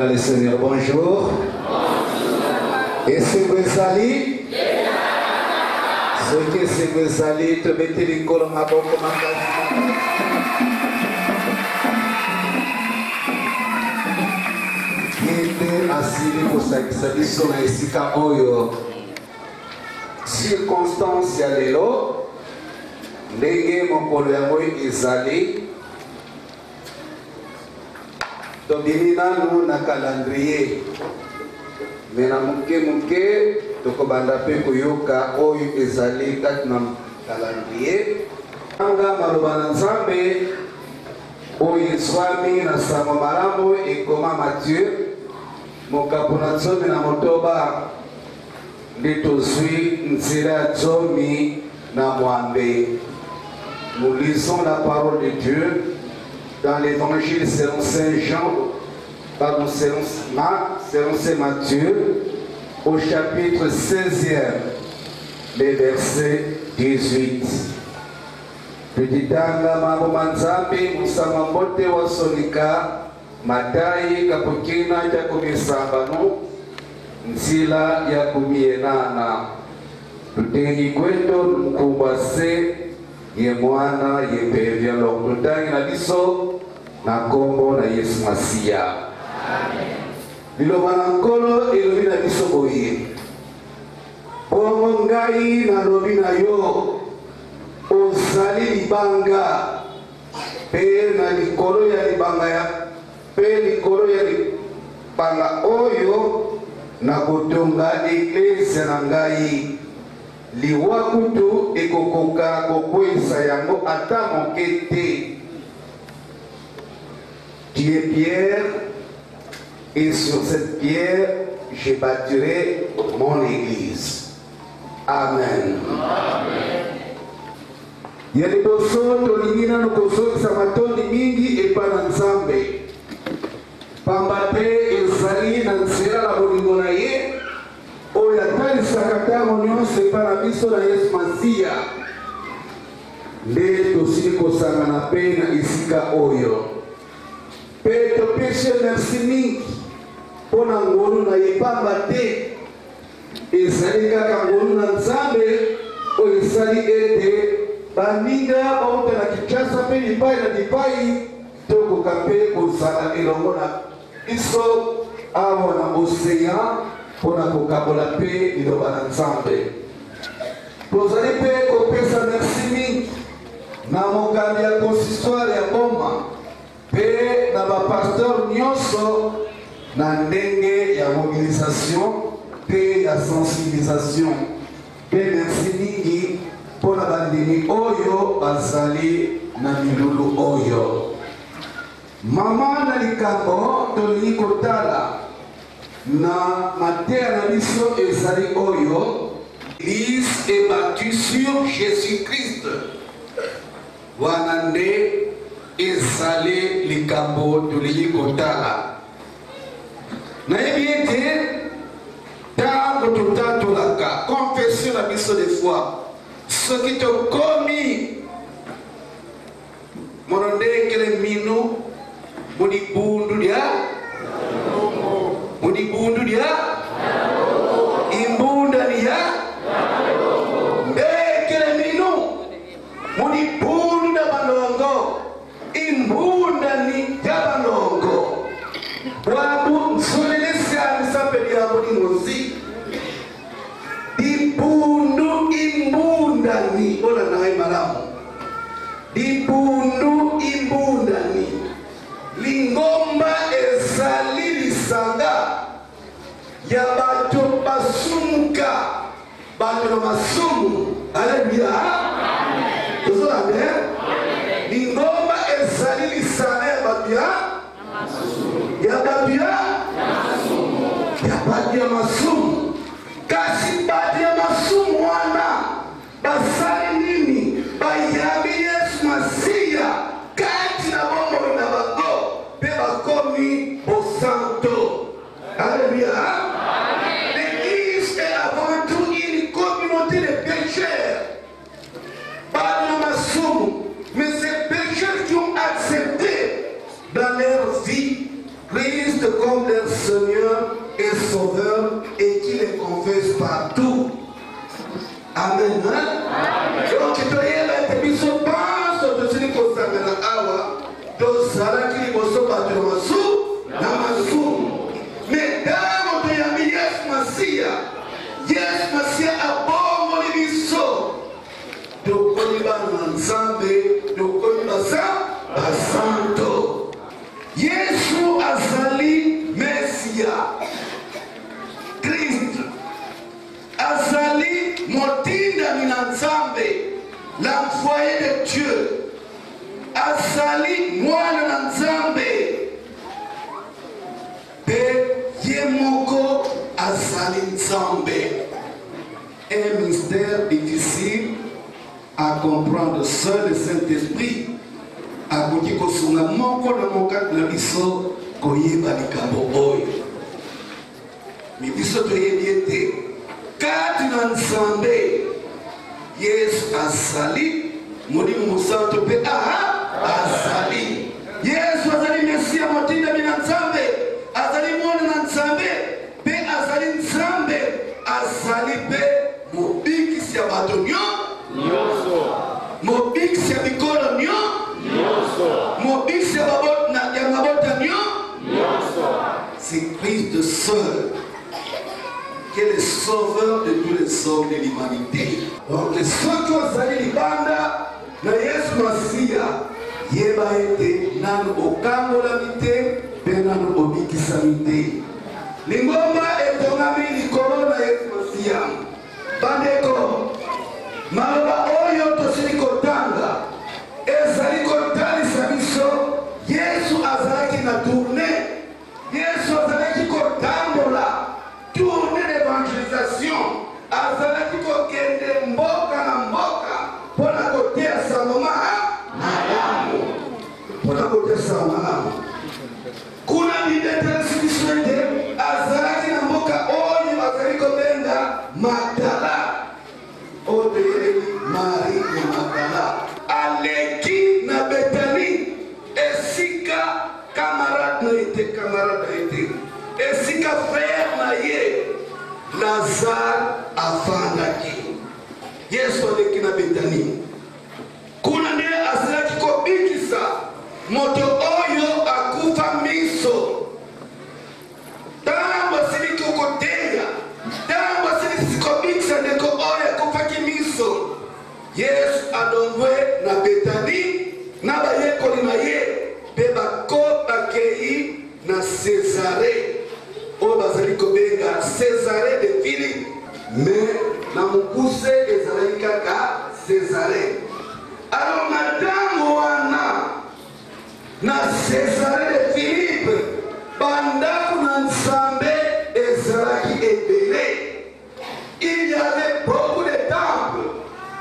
le Seigneur, bonjour. Et c'est Bezali? Ce que c'est Bezali, te mettez les colons à bon comme asili kusakisa biso na esika oyo circonstance ya lelo ndenge mokolo yango ezali tobimi nanu na calendrier me na moke tokobanda mpe koyoka oyo ezali kati na calendrier anga maloba na Nzambe oyo ezwami na sango malamu ekoma Matthieu mokapo na zomi na motoba nde tozwi nzela ya zomi na mwambe. Nous lisons la parole de Dieu dans l'évangile selon Saint Jean, pardon, selon Saint Matthieu, au chapitre 16e, les versets 18. Tuditanga mambo manzambi musama mbote wasonika Matayi kapokina ya kumisambano nzila ya kumienana tutengi kwendo mkumbase ye mwana ye pevya lokutangi na biso na kombo na Yesu Masia. Amen. Liloba na nkolo elobi na biso boye bongo ngai na lobi na yo ozali libanga pe na likolo ya libanga ya pe likolo ya libanga oyo na kotonga eklezia na ngai liwa kutu ekokoka kokwesa yango ata moke te. Tu es pierre et sur cette pierre je bâtirai mon église. Amen. Amen. Yaliboso tolingi nanu kozongisa matondi mingi epa na Nzambe pamba te ezali na nzela na bolingo na ye oyo atalisaka ntango nyonso epa na biso na Yesu Masia nde tosili kosangana mpe na esika oyo mpe topeshe merci mingi mpo na ngolu na ye pamba te ezali kaka ngolu na Nzambe oyo esali ete baninga bauta na Kinshasa mpe lipai na lipai tokoka mpe kozala elongo na biso awa na osean mpona kokabola mpe liloba na Nzambe. Tozali mpe kopesa merci mingi na mokambi ya consistoire ya boma mpe na bapasteur nyonso na ndenge ya mobilisation mpe ya sensibilisation mpe merci mingi mpona bandimi oyo bazali na milulu oyo. Mama na likambo tolingi kotala na mateya na biso ezali oyo L'Église est bâtie sur Jésus-Christ. Wana nde ezali likambo tolingi kotala. Nayebi ete ntango totatolaka confession na biso de foi soki tokomi mono ndekele mino mudibundu dia imbunda dia ndekele mino mudibundu da balongo imbunda ni ya balongo wabu nsulelesa misapeli ya mulingozi dibundu imbunda ni ona nae malamu dibundu imbunda ni lingomba ezali lisanga ya bato basumuka bato na masumu. Alléluia. Amen. comme leur Seigneur et Sauveur et qui les confesse partout. Amen. Donc, tu es mis au pas sur le Seigneur qu'on s'appelle Awa. Donc, ça là qui est au sommet de Namasu. Mais dans notre ami Yes Massia a bon mon émission. Donc, on y va ensemble, donc on y va ça, à Santo. Yesu azali Messia. Christ. Azali motinda minanzambe. L'envoyé de Dieu. Azali mwana nanzambe. Pe yemoko azali nzambe. Un mystère difficile à comprendre. Seul le Saint-Esprit a dit que son amour dans mon cas de biso koyeba likambo oyo. Mi biso to yebite. Kati na nzambe Yesu azali modi musanto pe azali. Yesu azali Mesia motinda mina nzambe. Azali mwana na nzambe pe azali nzambe azali pe mobikisi ya bato nyonso. Mobikisi ya bikolo nyonso. Mobikisi ya mabota nyonso. C'est Christ seul qui est le sauveur de tous les hommes de l'humanité. Donc les soki ozali libanda na Yesu Masiya yeba ete nanu okambolami te pe nanu obikisami te. Lingomba etongami likolo na Yesu Masiya. Bandeko maloba oyo tosili kotanga ezali kotalisa biso Yesu azalaki na tourne. Yesu azalaki kotambola tourne d'évangélisation. Azalaki kokende mboka na mboka mpona kotia sangoma malamu. Mpona kotia sangoma malamu. Kuna bibetelesi biso ete azalaki na mboka oyo bazali kobenga Magdala. Oyo Marie na Magdala. Aleki na Betani. Esika camarade na ete. Esika frère na ye. Lazare afandaki. Yesu aleki na Betani. Kuna nde azalaki kobikisa moto oyo akufa miso. Tango asili kokotenga. Tango asili sikobikisa ndeko oyo akufaki miso. Yesu adongwe na Betani na bayekoli na ye pe bakei na Césarée. Oyo bazali kobenga Césarée de Philippe. Mais na mukuse ezalaki kaka Césarée. Alors madame wana na Césarée de Philippe bandako na nzambe ezalaki ebele. Il y avait beaucoup de temples.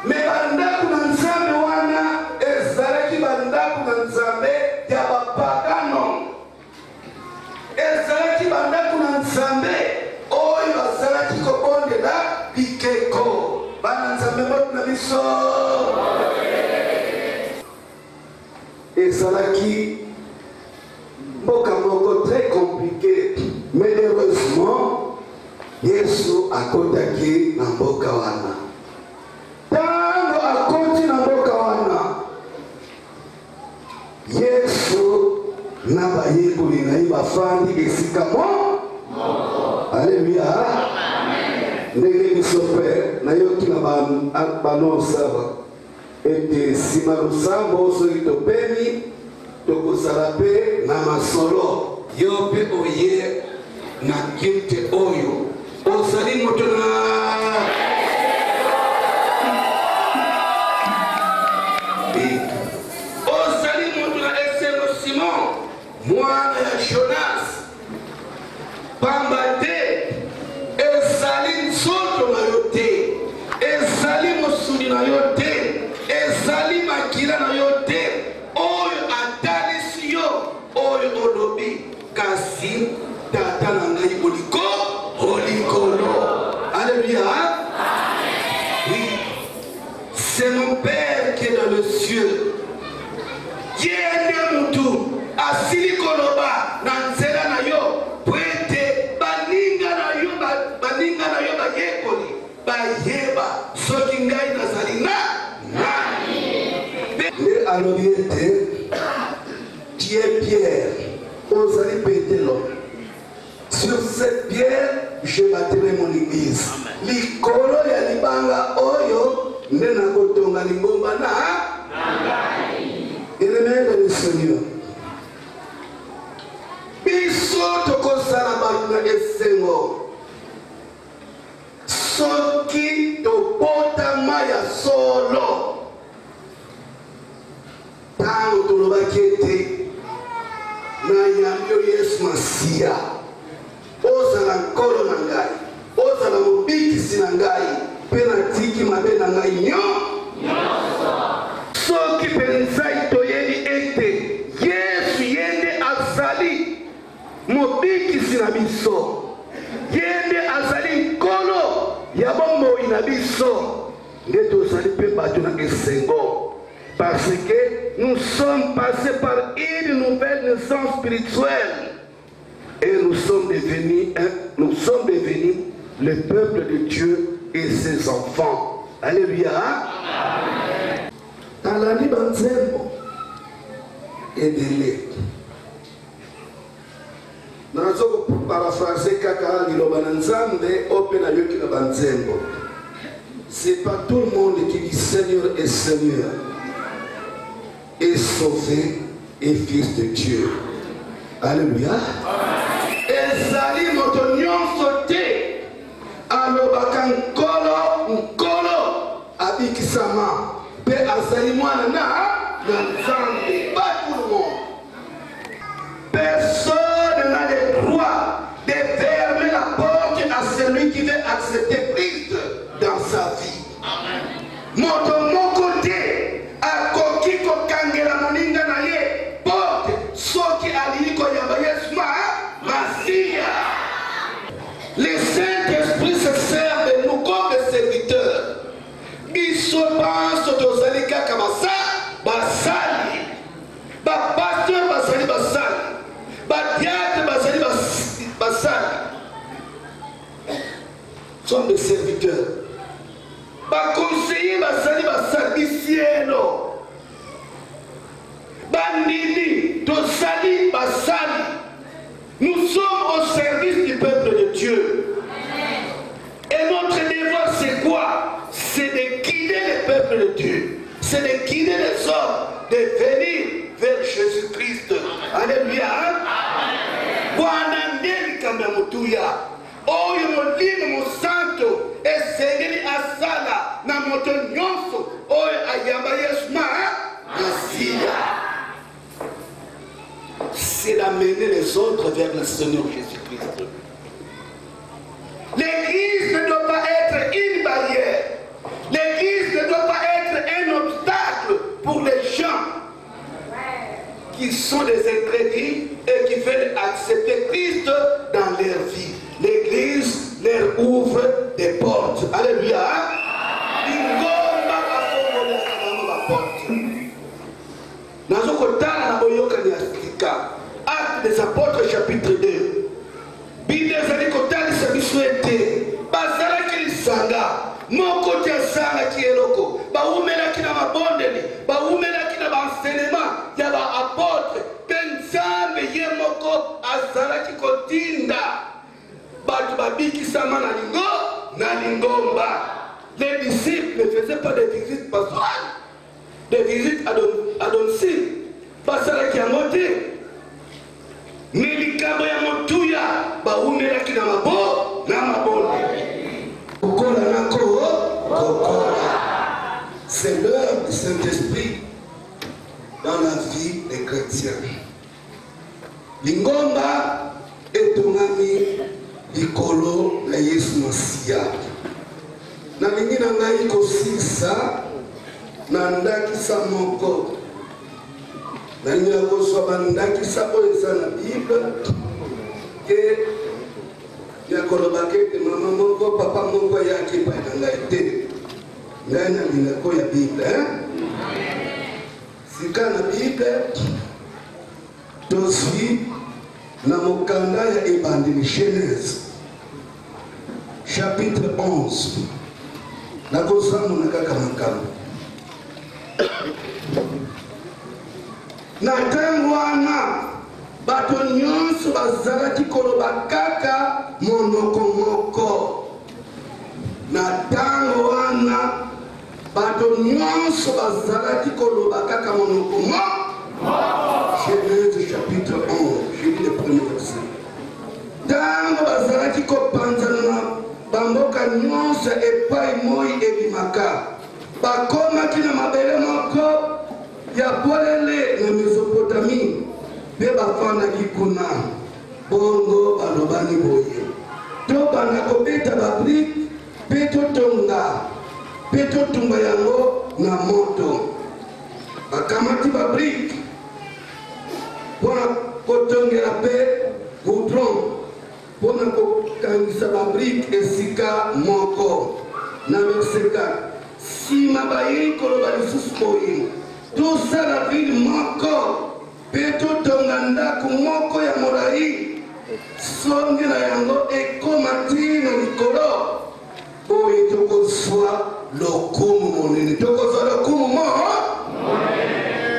Mais bandako na nzambe wana ezalaki bandako na nzambe ya bapagano. Ezalaki bandako na nzambe oyo azalaki kobondela bikeko. Bana nzambe moto na biso. Ezalaki mboka moko très compliqué. Mais heureusement Yesu akotaki na mboka wana. Tango akoti na mboka wana Yesu na bayekoli na ye bafandi esika moko. Alléluia. Ndenge biso mpe nayoki na banonsaba ete nsima losambo soki topemi tokozala mpe na masolo. Yo mpe oye na kinte oyo ozali moto na mwana ya Jonas. Pamba te ezali nzoto na yo te, ezali mosuni na yo te, ezali makila na yo te, oyo atalisi yo oyo olobi kasi tata na ngai olikolo. Alléluia. Oui, c'est mon Père qui est dans le ciel. Yende mutu asili koloba na nzela na yo à l'orienté, tu es pierre, aux allez péter l'homme. Sur cette pierre, je bâtirai mon église. Likolo ya libanga oyo, nena kotonga lingomba na. Élément du Seigneur. Biso tokosala bakuna esengo. Soki topotama ya solo. Tango tolobaki ete na yambi Yesu Masiya. Ozala nkolo na ngai, ozala mobikisi na ngai, mpe natiki mabe na ngai nyonso. Soki penza toyebi ete Yesu yende azali mobikisi na biso, yende azali nkolo ya bomoi na biso, nde tozali mpe bato na esengo. Parce que nous sommes passés par une nouvelle naissance spirituelle. Et nous sommes devenus le peuple de Dieu et ses enfants. Alléluia. Alani banzembo edele. Nazo paraphraser kaka liloba na Nzambe ope na yoki na banzembo. C'est pas tout le monde qui dit Seigneur et Seigneur est sauvé et fils de Dieu. Alléluia. Ezali moto nyonso te alobaka nkolo abikisama pe azali mwana na Nzambe. Pas tout le monde. Personne n'a le droit de fermer la porte à celui qui veut accepter Christ dans sa vie. Moto moko te akoki kokangela moninga na ye porte soki ali koyamba Yesu Masiya. Le Saint-Esprit se sert de nous comme des serviteurs. Biso panso tozali kaka basali. Pasteur basali basali. Diacre basali basali. Sommes des serviteurs. Conseiller basali basali cielo. Bandini tosali basali. Nous sommes au service du peuple de Dieu. Et notre devoir c'est quoi? C'est de guider le peuple de Dieu. C'est de guider les hommes, de venir vers Jésus-Christ. Alléluia. Bwana ndeli kamba mutuya. Oyo molimo musanto esengeli asala na moto nyonso oyo ayamba Yesu Masiya. C'est d'amener les autres vers le Seigneur Jésus-Christ. L'église ne doit pas être une barrière. L'église ne doit pas être un obstacle pour les gens qui sont des incrédules et qui veulent accepter Christ dans leur vie. L'église leur ouvre des portes. Alléluia. Actes des Apôtres chapitre 2. Bible ezali kotalisa biso ete bazalaki lisanga moko te asalaki eloko baumelaki na mabondeli baumelaki na baenseignement ya baapotre mpe Nzambe ye moko azalaki kotinda bato babikisama na lingomba. Les disciples ne faisaient pas des visites pastorales, des visites à domicile. Basalaki yango te. Mais likambo ya motuya baumelaki na mabonde. Kokola nako kokola. C'est l'œuvre du Saint-Esprit dans la vie des chrétiens. Lingomba etongami likolo na Yesu Masiya. Na mingi na ngai kosilisa na ndakisa moko. Na ngai kozwa bandakisa oyo eza na Bible ke ya kolobaka ete mama moko papa moko ayaki epai na ngai te. Ngai nalingako ya Bible. Sika na Bible tozwi na mokanda ya ebandeli Genèse chapitre 11. Nakozamona kaka makambo. na ntango wana bato nyonso bazalaki koloba kaka monoko moko. Na ntango wana bato nyonso bazalaki koloba kaka monoko moko. Genèse chapitre 11, je lis le premier verset. Ntango bazalaki kopanzana na bamboka nyonso epai moi ebimaka, bakomaki na mabele moko ya polele na Mesopotamie, mpe bafandaki kuna. Bongo balobani boye: tobanda kobeta babrike mpe totonga yango na moto. Bakamati babrike mpona kotongela mpe goudron mpona kokangisa babrike esika moko. Na verset 4, nsima bayei koloba lisusu boye: tosala vile moko mpe totonga ndako moko ya molai, songe na yango ekoma ntina likolo, oyo tokozwa lokumu monene. Tokozwa lokumu mo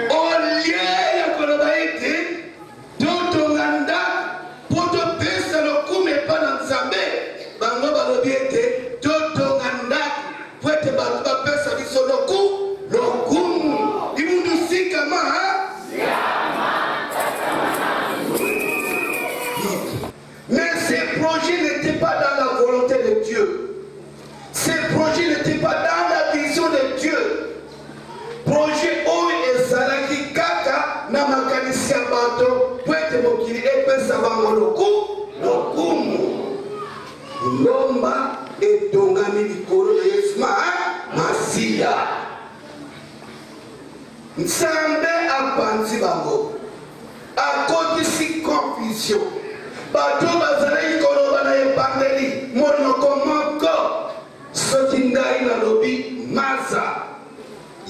olie ya koloba ete totonga ndako mpo topesa lokumu epai na Nzambe, bango balobi ete totonga ndako mpo ete bato bapesa biso lokumu. Imundu sikama mais ces projets n'étaient pas dans la volonté de Dieu. Ces projets n'étaient pas dans la vision de Dieu. Projet oyo ezalaki kaka na makanisi ya bato po ete mokili epesa bango lokumu. Ngomba etongami likolo na Yesu Masiya. Nzambe apanzi bango, akotisi confusion. Bato bazalaki koloba na ebandeli monoko moko. Soki ngai nalobi maza,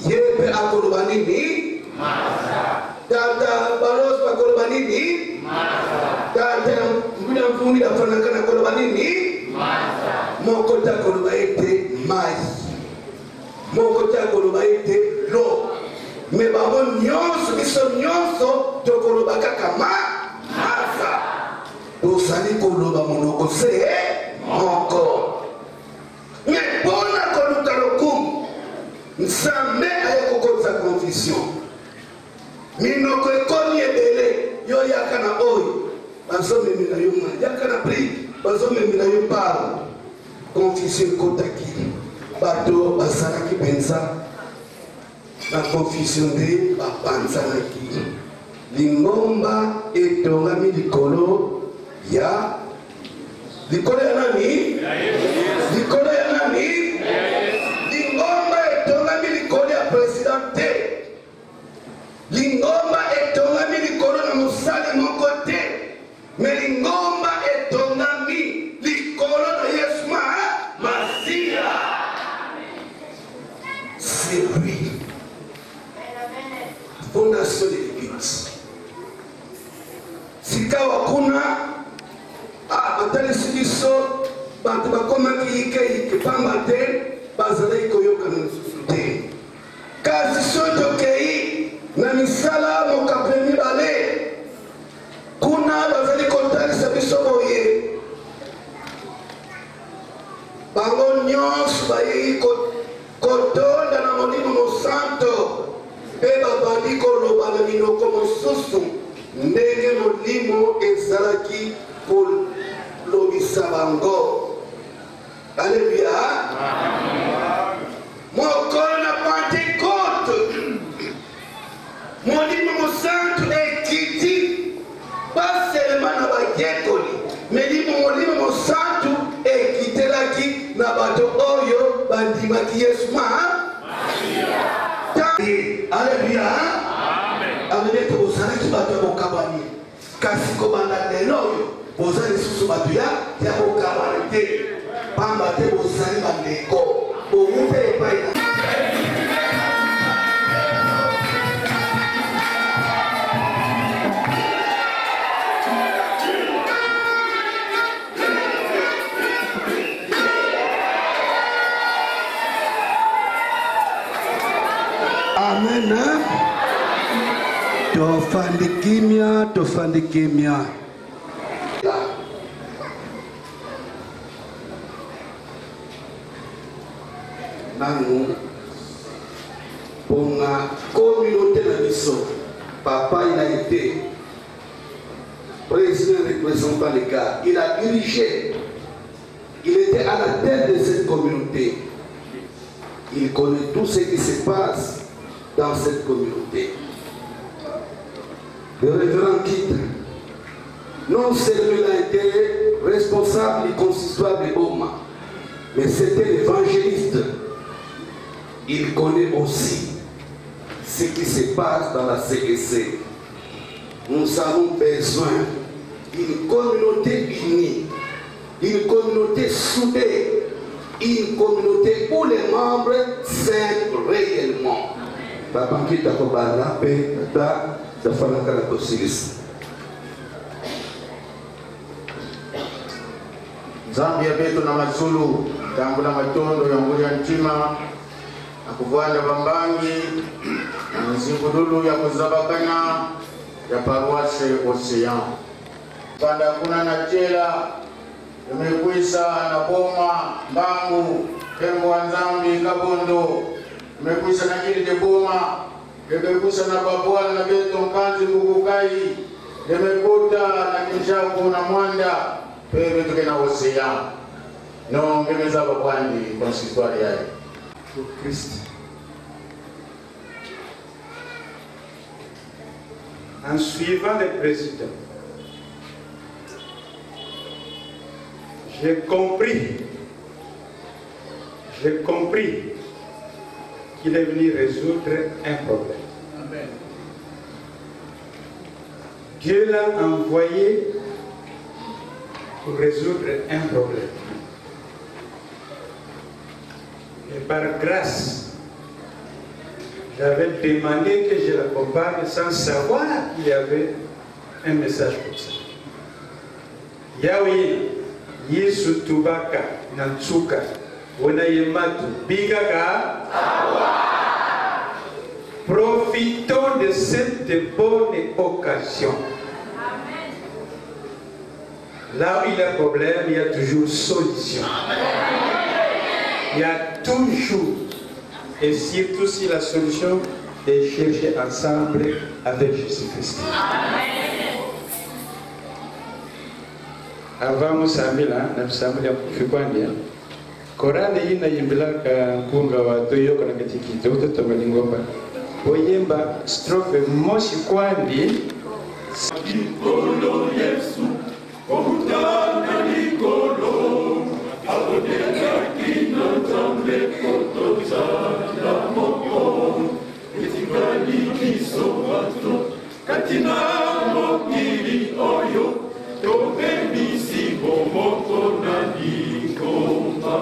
ye mpe akoloba nini? Tata Baros bakoloba nini? Tata Mbuna Mvungi afanaka na koloba nini? Moko ta koloba ete mai, moko ta koloba ete lo. Me bango nyonso, biso nyonso tokoloba kaka maza. Tosali koloba monoko se moko. Me mpona koluka lokumu, Nzambe ayekokotisa confusion. Minoko ekomi ebele, yo yaka na oyo bazomemela yo ma, yaka na brike bazomemela yo paro. Confusion ekotaki, bato bazalaki penza na confusion nde bapanzanaki. Lingomba etongami likolo ya nani? Likolo ya nani? Lingomba etongami likolo ya presidente. Lingomba etongami likolo na mosali moko te. Me lingomba etongami likolo na Yesu Masiya. C'est lui. Fondation de l'église. Sikawa kuna batalisi biso bato bakomaki ike pamba te bazalaki koyokana lisusu te. Kasi so tokei na misala mokape mibale, kuna bazali kotalisa biso boye: bango nyonso bayei kotonda na Molimo Mosanto mpe babandi koloba na minoko mosusu ndenge Molimo ezalaki kolobisa bango. Alleluya. Mokolo na Pentecote, Molimo Mosantu ekiti pas seulement na bayekoli, mais Molimo Mosantu ekitelaki na bato oyo bandimaki Yesu Masiya. Alleluya. Amen. Tozalaki bato ya bokabani, kasi kobanda lelo oyo boza lisusu bato ya bokabani te, pamba te bozali bandeko bowuta epai na Amen. Tofandi kimya. Nanu pour la communauté de Nisso, papa il a été président représentant les gars, il a dirigé, il était à la tête de cette communauté. Il connaît tout ce qui se passe dans cette communauté. Le révérend Kitt, non seulement il a été responsable du consistoire de Boma, mais c'était l'évangéliste. Il connaît aussi ce qui se passe dans la CEC. Nous avons besoin d'une communauté unie, d'une communauté soudée, une communauté où les membres s'aiment réellement. Papa qui t'a commandé de faire la caractéristique. Zambia betu na mazulu tangu na matondo ya nguri ya ntima akuvanda bambangi na nzingudulu ya kuzabakana ya paruase Ocean. Panda kuna na chela imekuisa na Boma Mbangu Tembo wa Nzambi Kabondo imekuisa na Kili de Boma imekuisa na Babwala na Beto Mkanzi Mugukai imekuta na Kishaku na Mwanda pepe tuke na Ocean. Non ngemeza bakwandi consistoire yae Pour Christ. En suivant le président, j'ai compris qu'il est venu résoudre un problème. Amen. Dieu l'a envoyé pour résoudre un problème. Et par grâce, j'avais demandé que je l'accompagne sans savoir qu'il y avait un message pour ça. Yahweh, Yesu Tubaka, Nansuka, Onayematu, Bigaka. Profitons de cette bonne occasion. Là où il y a problème, il y a toujours solution. Il y a toujours, et surtout si la solution est cherchée ensemble avec Jésus-Christ. Avant Musamila, Namusamila Kufikwandi, Korani hii naimbilaka mpunga wa Toyoko na katikiti, utoto malingomba. Oyemba strofe moshi kwandi. Nikolo Yesu, Ohutana Nikolo, Abodeka kino tambe kotoza la moko, Etikali kiso wato, Katina mokili oyo, Tobe misi bomoko na nikomba.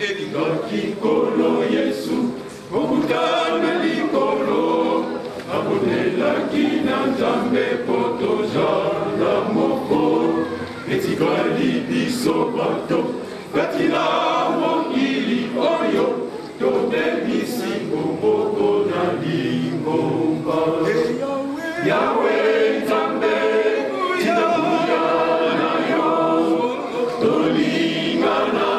Etika kikolo Yesu, Ohutana Nikolo, Abodela kina tambe kotoza la moko, Etikali biso bato, Katina mokili oyo, Tobe misi bomoko na nikomba. Yahweh tambe, tinabuya na yo, tolingana,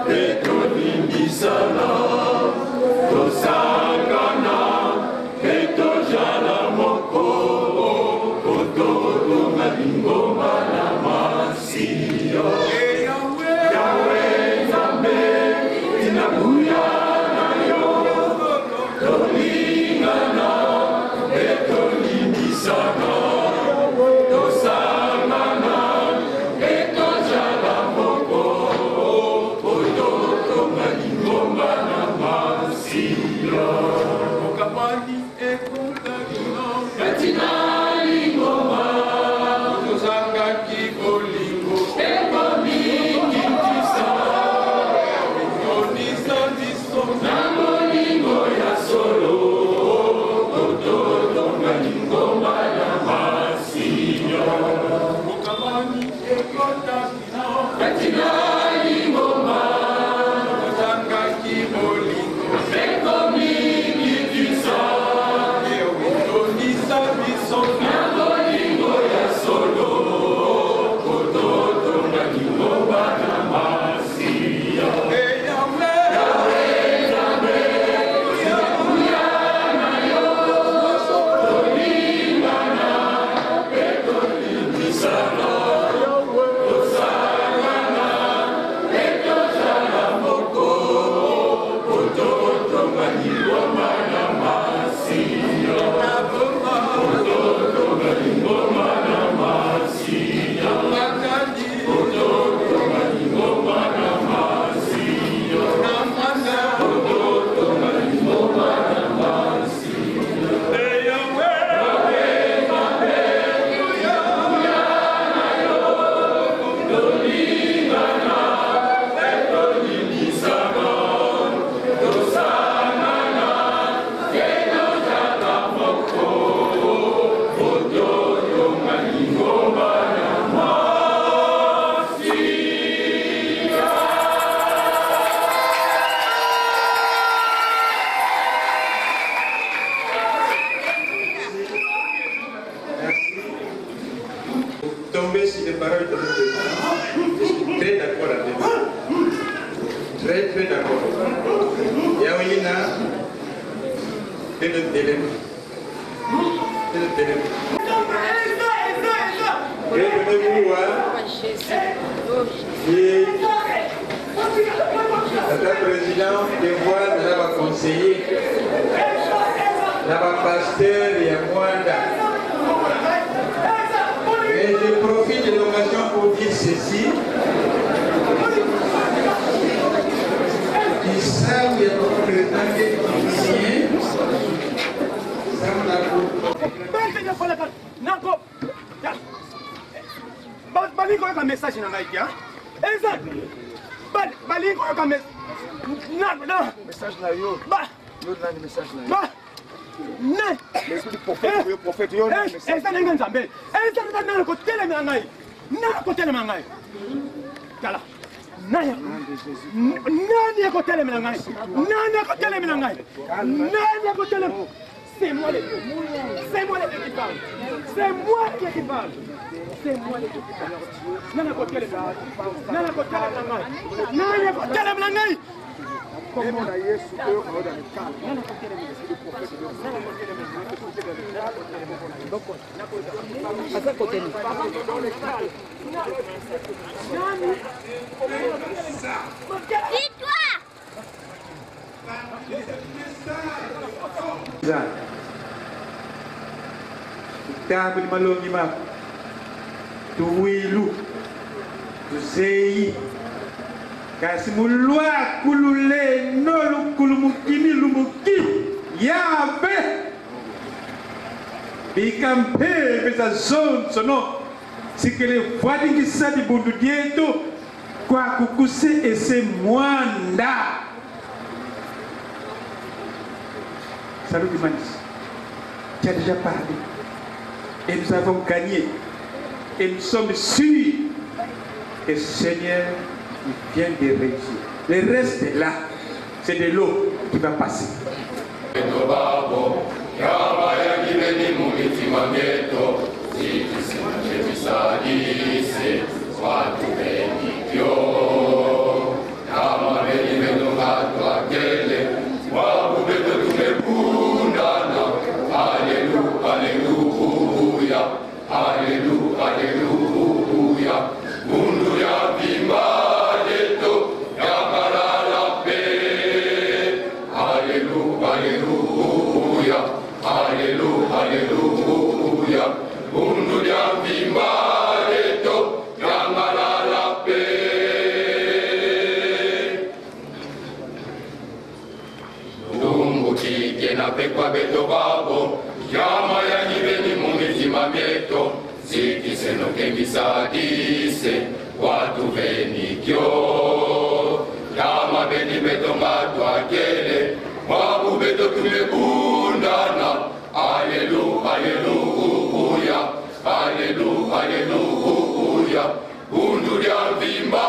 etolimbisana, tosangana, etojala moko, ototonga lingomba na masiyo. Yahweh tambe, tinabuya na yo, tolingana, etolimbisana, fondé sur les paroles de notre Dieu. Je suis très d'accord avec vous. Très, très d'accord. Yaouina, c'est le téléphone. C'est le téléphone. Et le président des voix de la conseiller, la pasteur et Mwanda. Et je profite de l'occasion pour dire ceci. Il savent qu'il y a notre président qui est musicien. Ça me l'a balingo yoka message na ngai kia exact balingo yoka message na yo yo na message na yo ne les prophètes yo na message ça nenga nzambe ça na ko telemela ngai na ko telemela ngai kala nani ko telemela ngai nani ko telemela ngai nani ko telemela c'est moi le Dieu. C'est moi le Dieu qui parle. C'est moi qui parle. C'est moi le Dieu qui parle. Nana côté le Nana côté le Nana côté le comment on a Yesu que on dans le cas. Nana côté le prophète. Nana côté le Asa côté le dans le cas. Dis-toi. Table malongi ma tuwilu tuzei kasi mulwa kulule nolu kulumukini lumuki yabe bikampe beza zone sono sikele fwadingi sadi bundu dieto kwa kukuse ese mwanda. Salut Dimanis, tu as déjà parlé et nous avons gagné et nous sommes sûrs que Seigneur il vient de réussir. Le reste est là, c'est de l'eau qui va passer. Alléluia, alléluia, mundu ya bimba leto ya malala pe. Alléluia, alléluia, alléluia, alléluia, mundu ya bimba leto ya malala pe. Dungu chike na pekwa beto babo, yama ya nibeni mungitima mieto. Siki seno kembisa dise watu veni kyo Yama beni beto matwa kele Wabu beto tumebundana Alléluia, alléluia, alléluia, alléluia Bundu ya vimba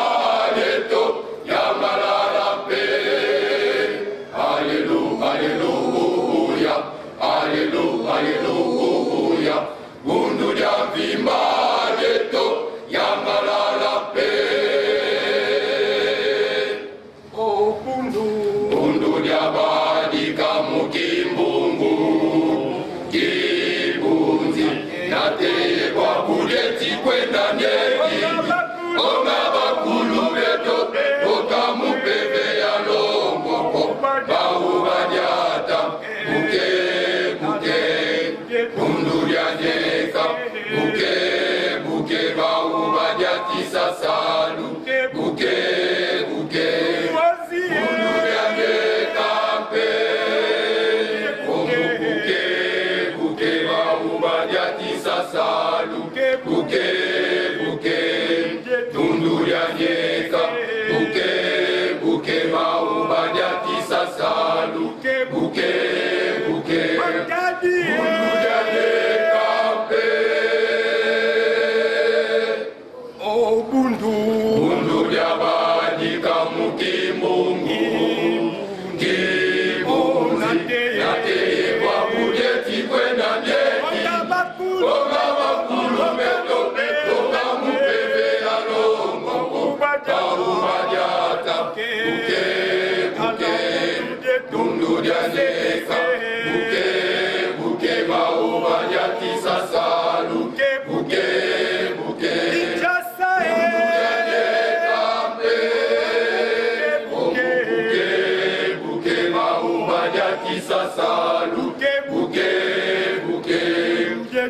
leto Yamalala pe Alléluia, alléluia, alléluia, alléluia Bundu ya vimba leto yamalala pe. Oh bundu ya badika mukimbungu kibunzi nateye kwa buleti kwenda nyeki onga bakulu beto okamupeve ya lomboko baubanyata buke bundu ya buke baubanyatisa salu buke unuriangekampe omu buke baubanyatisa salu buke tundurianyeka buke baubanyatisa salu buke bundu ya badika mukimbungu kibunzi nateye kwa buleti kwenda nyeki onga bakulu beto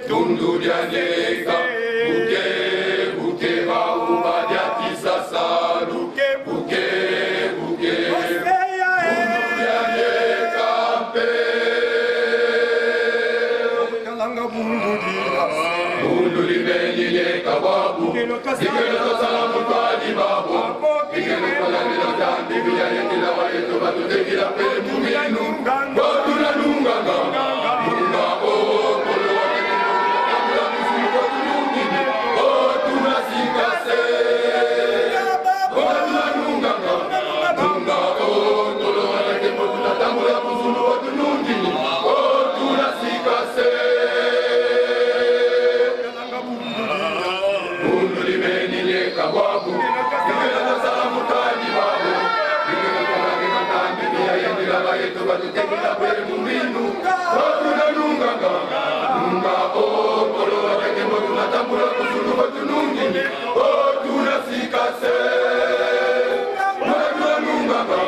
tundu dia nyeka buke buke bauba dia kisasa buke buke buke tundu dia nyeka mpe kalanga bundu libenyi nyeka babu ikelo salamu kwa babu ikelo kwa bila tambi bila yekila wa yetu batutekila pe muminu batuna nunganga nunga o kolo wa kabla kusimu kwa tunungini o tunasikase batuna nunganga nunga o kolo wa kembo tunatambula kusimu kwa tunungini o tunasikase bundu limeni nyeka babu ikelo salamu tani babu ikelo kwa kina tambi bila yekila wa yetu batutekila pe muminu batuna nunganga nunga o kolo wa kembo tunatambula kusimu kwa tunungini o tunasikase batuna nunganga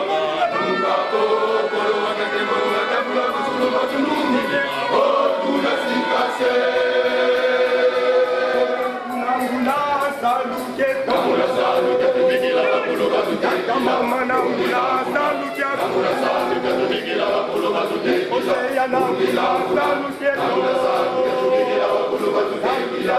nunga o kolo wa kembo tunatambula kusimu kwa tunungini o tunasikase Kamula salu katumikila bakulu batutekila Mama nangula salukia Kamula salu katumikila bakulu batutekila Oseya nangula salukia Kamula salu katumikila bakulu batutekila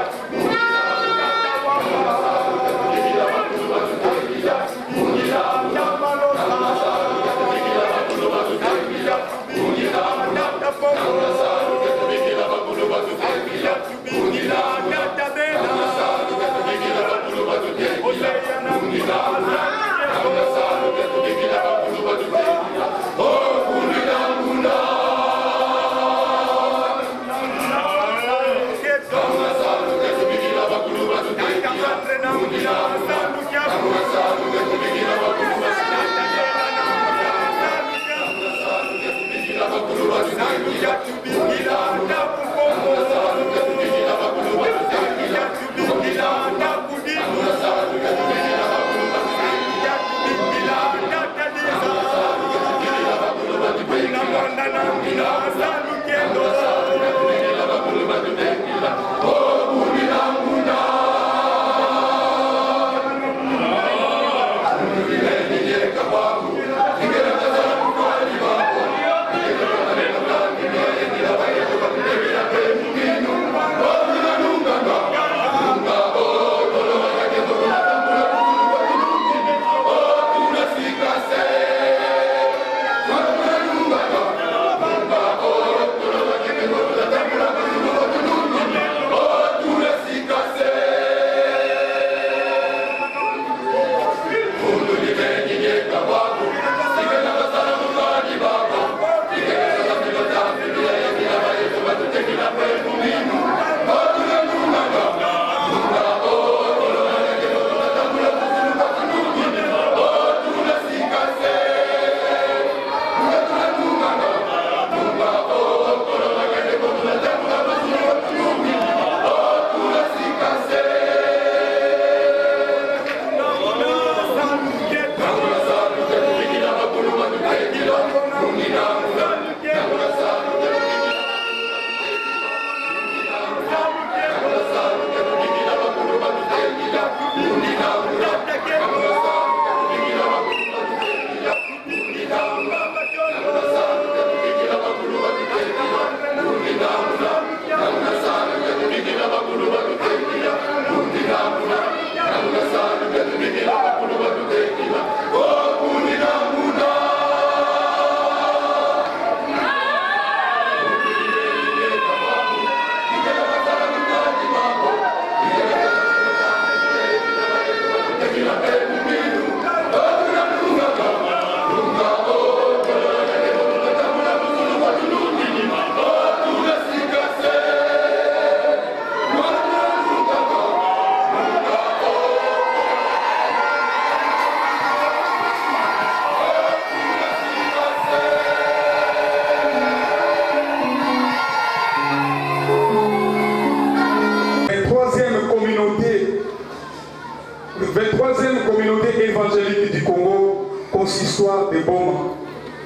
consistoire de Boma,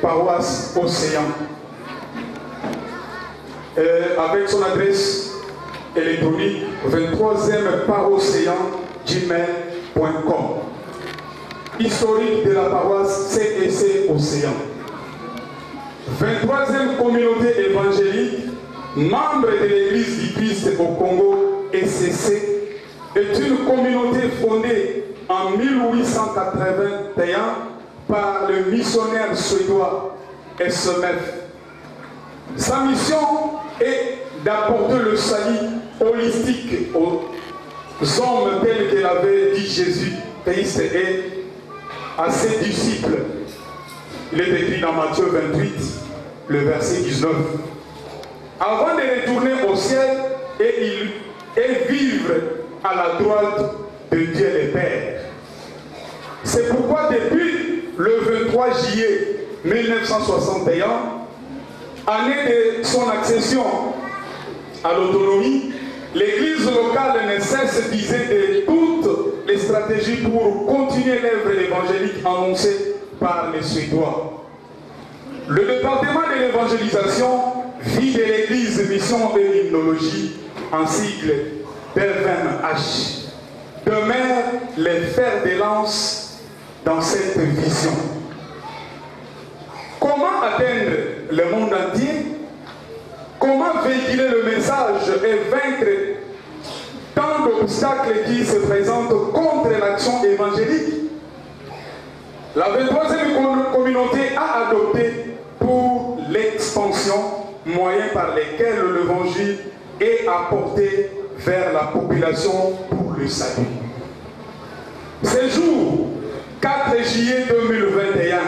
paroisse Océan. Avec son adresse électronique 23e parocéan@gmail.com. Historique de la paroisse CEC Océan. 23e communauté évangélique, membre de l'Église du Christ au Congo, ECC, est une communauté fondée en 1881 par le missionnaire suédois SMF. Sa mission est d'apporter le salut holistique aux hommes tels que l'avait dit Jésus, Christ, et à ses disciples. Il est écrit dans Matthieu 28, le verset 19. Avant de retourner au ciel et vivre à la droite de Dieu le Père. C'est pourquoi depuis le 23 juillet 1961, année de son accession à l'autonomie, l'Église locale ne cesse d'user de toutes les stratégies pour continuer l'œuvre évangélique annoncée par les Suédois. Le département de l'évangélisation vit de l'Église Mission et Hymnologie, en sigle DVMH, demeure les fers de lance dans cette vision. Comment atteindre le monde entier? Comment véhiculer le message et vaincre tant d'obstacles qui se présentent contre l'action évangélique? La 23e communauté a adopté pour l'expansion moyens par lesquels l'évangile est apporté vers la population pour le salut. Ce jour, 4 juillet 2021,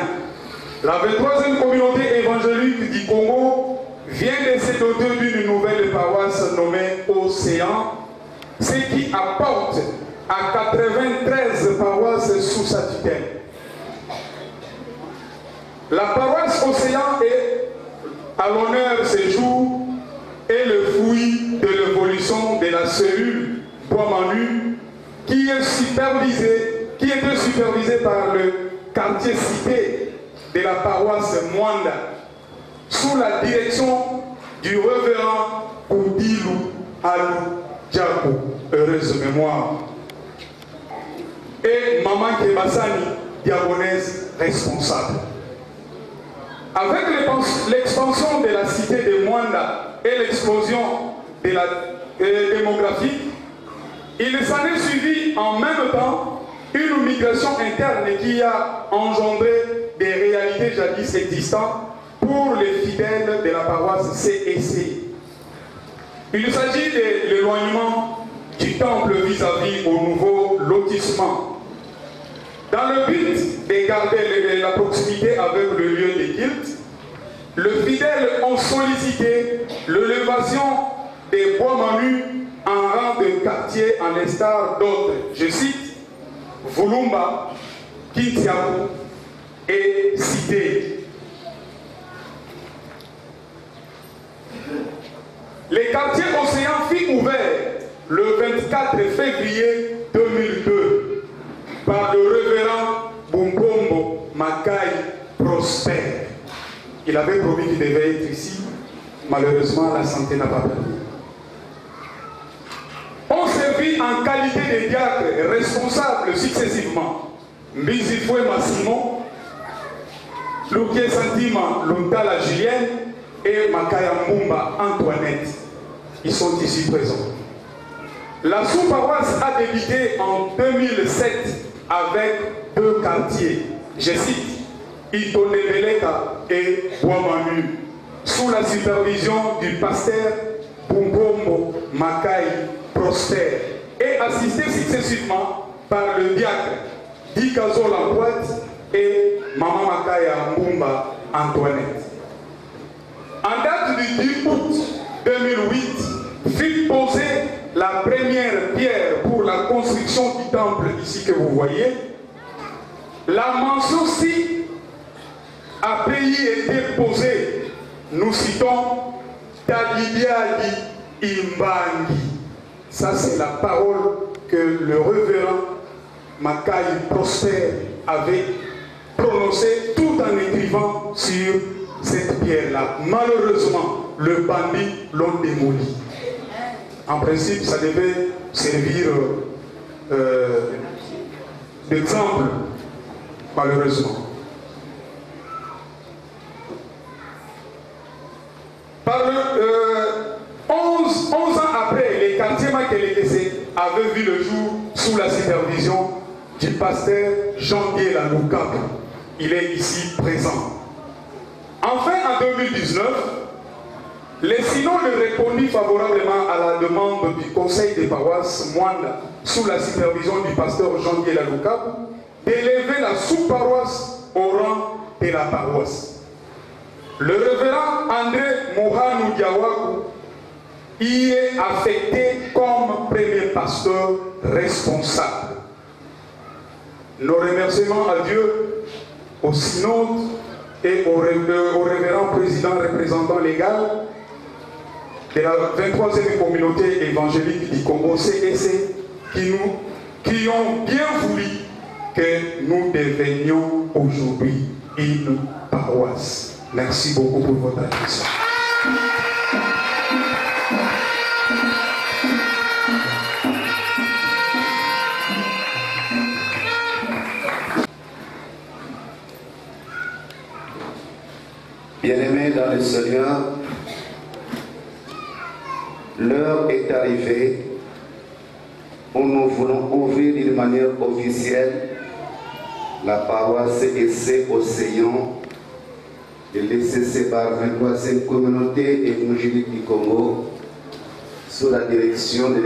la 23e communauté évangélique du Congo vient de se doter d'une nouvelle paroisse nommée Océan, ce qui apporte à 93 paroisses sous sa tutelle. La paroisse Océan est à l'honneur ce jour et le fruit de l'évolution de la cellule Bois-Manu qui était supervisée par le quartier cité de la paroisse Mwanda sous la direction du révérend Koudilou Alou Diako, heureuse mémoire, et Maman Kebassani, diabonaise responsable. Avec l'expansion de la cité de Mwanda et l'explosion de la démographie, il s'en est suivi en même temps une migration interne qui a engendré des réalités jadis existantes pour les fidèles de la paroisse CEC. Il s'agit de l'éloignement du temple vis-à-vis au nouveau lotissement. Dans le but de garder la proximité avec le lieu des cultes, les fidèles ont sollicité l'élévation des Bois-Manu en rang de quartier en l'instar d'autres, je cite, Volumba, Kintiakou et Cité. Les quartiers Océan fut ouvert le 24 février 2002 par le révérend Bumbombo Makai Prosper. Il avait promis qu'il devait être ici. Malheureusement, la santé n'a pas permis. On servit en qualité de diacre responsable successivement Mbizifoué Massimo, Louké Santima Luntala Julienne et Makaya Mbumba Antoinette. Ils sont ici présents. La sous-paroisse a débuté en 2007 avec 2 quartiers, je cite, Itonebeleka et Bois-Manu, sous la supervision du pasteur Bumbombo Makai Prosper et assisté successivement par le diacre Dikazo Lamboite et Maman Makaya Mbumba Antoinette. En date du 10 août 2008, fut posée la première pierre pour la construction du temple ici que vous voyez. La mention ci a pays été posée. Nous citons Talidiali Imbangi. Ça, c'est la parole que le révérend Makai Prosper avait prononcée tout en écrivant sur cette pierre-là. Malheureusement, le bandit l'ont démoli. En principe, ça devait servir d'exemple, malheureusement. Par 11 ans après, les quartiers Makelekese avaient vu le jour sous la supervision du pasteur Jean-Guy Laloukapu. Il est ici présent. Enfin, en 2019, les synodes répondit favorablement à la demande du conseil des paroisses moines sous la supervision du pasteur Jean-Guy Laloukapu d'élever la sous-paroisse au rang de la paroisse. Le révérend André Mohanou Diawakou y est affecté comme premier pasteur responsable. Nos remerciements à Dieu, au synode et au révérend président représentant légal de la 23e communauté évangélique du Congo, CEC, qui ont bien voulu que nous devenions aujourd'hui une paroisse. Merci beaucoup pour votre attention. Bien-aimés dans le Seigneur, l'heure est arrivée où nous voulons ouvrir d'une manière officielle la paroisse CEC Océan de l'ECC par 23e communauté évangélique du Congo sous la direction de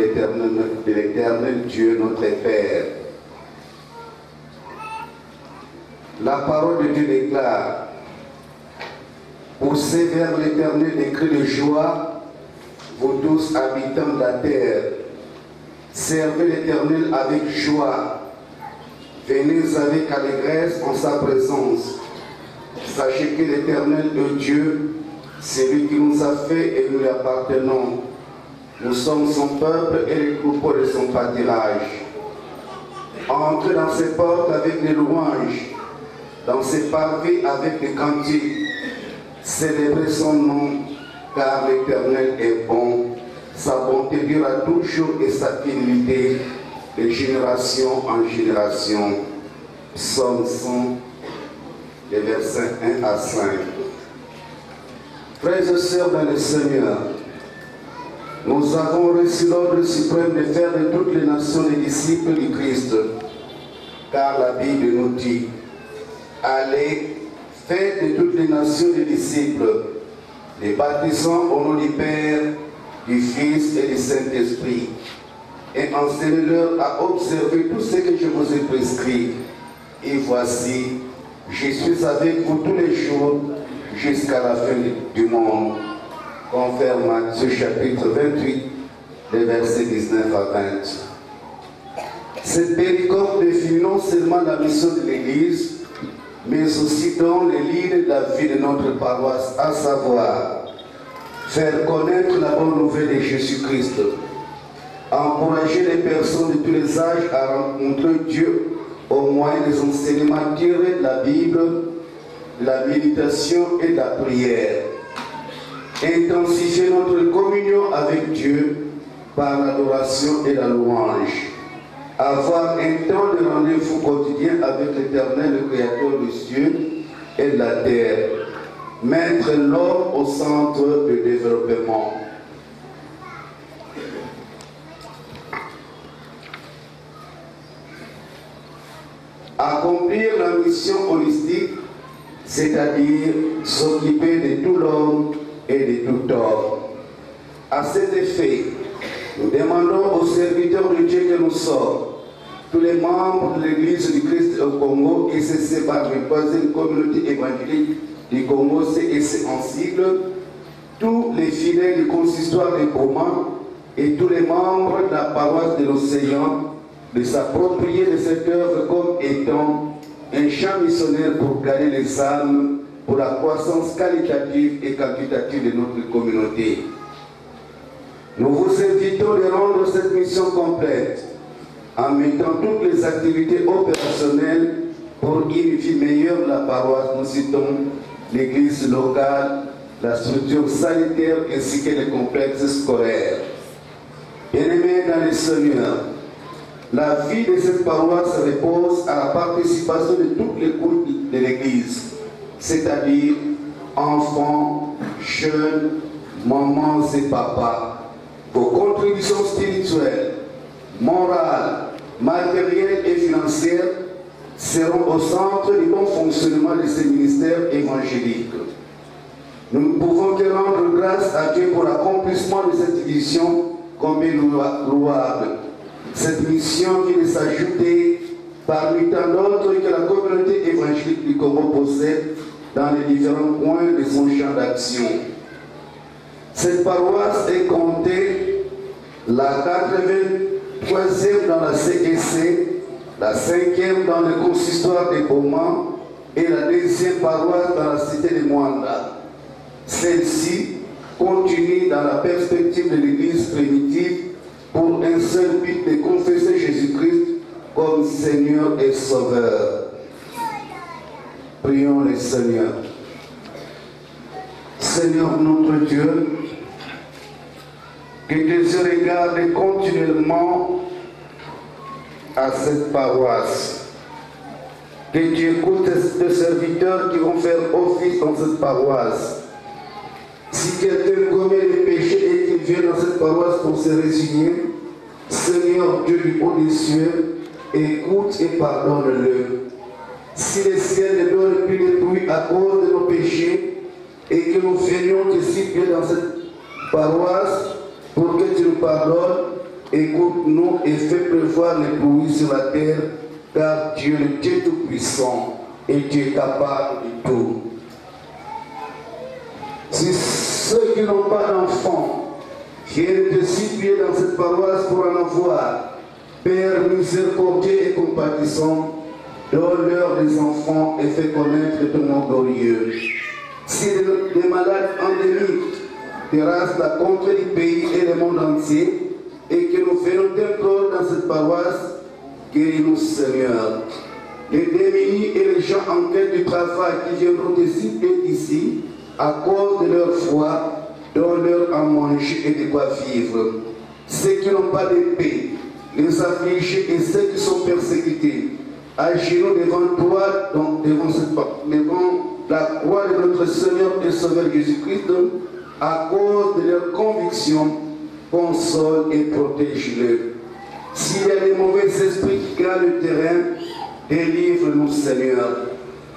l'Éternel Dieu notre Père. La parole de Dieu déclare: poussez vers l'Éternel des cris de joie, vous tous habitants de la terre. Servez l'Éternel avec joie. Venez avec allégresse en sa présence. Sachez que l'Éternel est Dieu, c'est lui qui nous a fait et nous lui appartenons. Nous sommes son peuple et le troupeau de son pâturage. Entrez dans ses portes avec des louanges, dans ses parvis avec des cantiques. Célébrez son nom, car l'Éternel est bon. Sa bonté durera toujours et sa fidélité de génération en génération. Psaume 100, les versets 1 à 5. Frères et sœurs dans le Seigneur, nous avons reçu l'ordre suprême de faire de toutes les nations les disciples du Christ, car la Bible nous dit: allez, faites de toutes les nations des disciples, les baptisant au nom du Père, du Fils et du Saint-Esprit, et enseignez-leur à observer tout ce que je vous ai prescrit. Et voici, je suis avec vous tous les jours jusqu'à la fin du monde. Confère Matthieu chapitre 28, les versets 19 à 20. Cette péricorde définit non seulement la mission de l'Église, mais aussi dans les lignes de la vie de notre paroisse, à savoir faire connaître la bonne nouvelle de Jésus-Christ, encourager les personnes de tous les âges à rencontrer Dieu au moyen des enseignements tirés de la Bible, de la méditation et de la prière, intensifier notre communion avec Dieu par l'adoration et la louange, avoir un temps de rendez-vous quotidien avec l'Éternel, le Créateur des cieux et de la terre, mettre l'homme au centre du développement. Accomplir la mission holistique, c'est-à-dire s'occuper de tout l'homme et de tout homme. À cet effet, nous demandons aux serviteurs de Dieu que nous sommes, tous les membres de l'Église du Christ au Congo, et c'est par la 23e communauté évangélique du Congo, CEC en sigle, tous les fidèles du consistoire de Goma et tous les membres de la paroisse de l'Océan, de s'approprier de cette œuvre comme étant un champ missionnaire pour gagner les âmes, pour la croissance qualitative et quantitative de notre communauté. Nous vous invitons de rendre cette mission complète en mettant toutes les activités opérationnelles pour une vie meilleure de la paroisse. Nous citons l'église locale, la structure sanitaire ainsi que les complexes scolaires. Bien-aimés dans le Seigneur, la vie de cette paroisse repose à la participation de toutes les cultes de l'Église, c'est-à-dire enfants, jeunes, mamans et papas. Vos contributions spirituelles, morales, matérielles et financières seront au centre du bon fonctionnement de ce ministère évangélique. Nous ne pouvons que rendre grâce à Dieu pour l'accomplissement de cette mission comme louable. Cette mission qui est ajoutée parmi tant d'autres que la communauté évangélique du Congo possède dans les différents points de son champ d'action. Cette paroisse est comptée la 83e dans la CEC, la 5e dans le consistoire des Beaumont et la 2e paroisse dans la cité de Mwanda. Celle-ci continue dans la perspective de l'Église primitive pour un seul but de confesser Jésus-Christ comme Seigneur et Sauveur. Prions le Seigneur. Seigneur notre Dieu, que tes yeux regardent continuellement à cette paroisse. Que tu écoutes tes serviteurs qui vont faire office dans cette paroisse. Si quelqu'un commet des péchés et qu'il vient dans cette paroisse pour se résigner, Seigneur Dieu du haut des cieux, écoute et pardonne-le. Si le ciel ne donne plus de pluie à cause de nos péchés et que nous venions te citer dans cette paroisse pour que tu nous pardonnes, écoute-nous et fais pleuvoir les pluies sur la terre, car Dieu le Dieu tout-puissant et tu es capable de tout. Si ceux qui n'ont pas d'enfants viennent te situer dans cette paroisse pour en avoir, Père miséricordieux et compatissant, donne-leur des enfants et fais connaître ton nom glorieux. Si des malades endémiques terrassent la contrée du pays et le monde entier, et que nous faisons t'implorer dans cette paroisse, guéris-nous Seigneur. Les démunis et les gens en quête du travail qui viendront te citer ici, à cause de leur foi, donne-leur à manger et de quoi vivre. Ceux qui n'ont pas de paix, les affligés et ceux qui sont persécutés, agis-nous devant toi, donc devant la croix de notre Seigneur et Sauveur Jésus-Christ, à cause de leurs convictions, console et protège-les. S'il y a des mauvais esprits qui gagnent le terrain, délivre-nous Seigneur.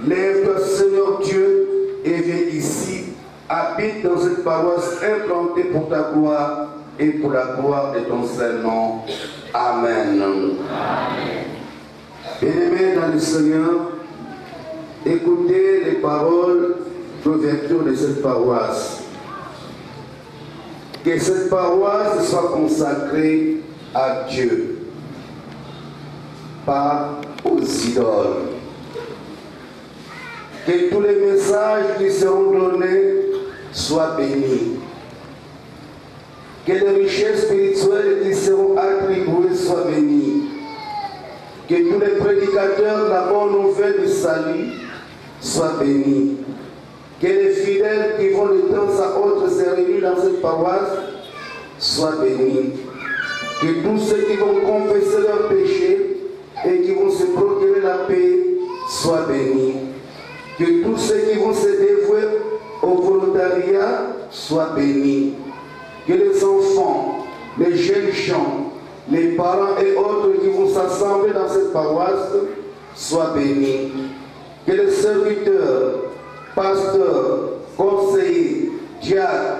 Lève-toi Seigneur Dieu et viens ici, habite dans cette paroisse implantée pour ta gloire et pour la gloire de ton Saint-Nom. Amen. Bien-aimés dans le Seigneur, écoutez les paroles d'ouverture de cette paroisse. Que cette paroisse soit consacrée à Dieu, pas aux idoles. Que tous les messages qui seront donnés soient bénis. Que les richesses spirituelles qui seront attribuées soient bénies. Que tous les prédicateurs de la bonne nouvelle du salut soient bénis. Que les fidèles qui vont de temps à autre se réunir dans cette paroisse soient bénis. Que tous ceux qui vont confesser leurs péchés et qui vont se procurer la paix soient bénis. Que tous ceux qui vont se dévouer au volontariat soient bénis. Que les enfants, les jeunes gens, les parents et autres qui vont s'assembler dans cette paroisse soient bénis. Que les serviteurs, pasteurs, conseillers, diacres,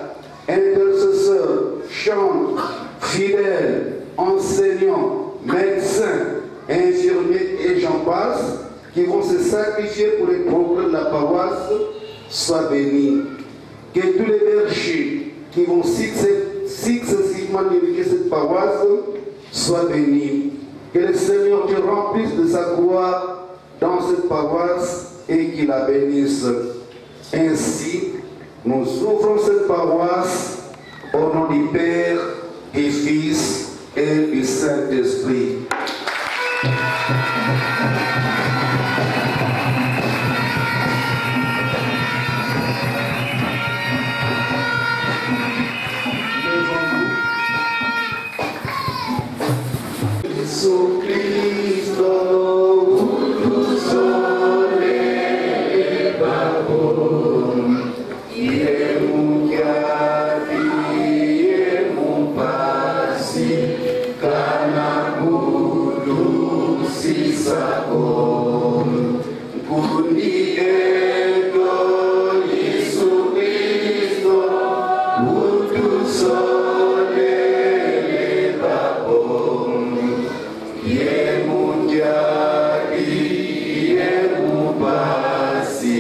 intercesseurs, chantres, fidèles, enseignants, médecins, infirmiers et j'en passe, qui vont se sacrifier pour les progrès de la paroisse, soient bénis. Que tous les bergers qui vont successivement diriger cette paroisse soient bénis. Que le Seigneur te remplisse de sa gloire dans cette paroisse et qu'il la bénisse. Ainsi, nous ouvrons cette paroisse au nom du Père, du Fils et du Saint-Esprit. Yesu Kristo utusole babo ye mujadi ye mupasi kana kudu sisako kundi ego Yesu Kristo utusole babo ye mujadi ye mupasi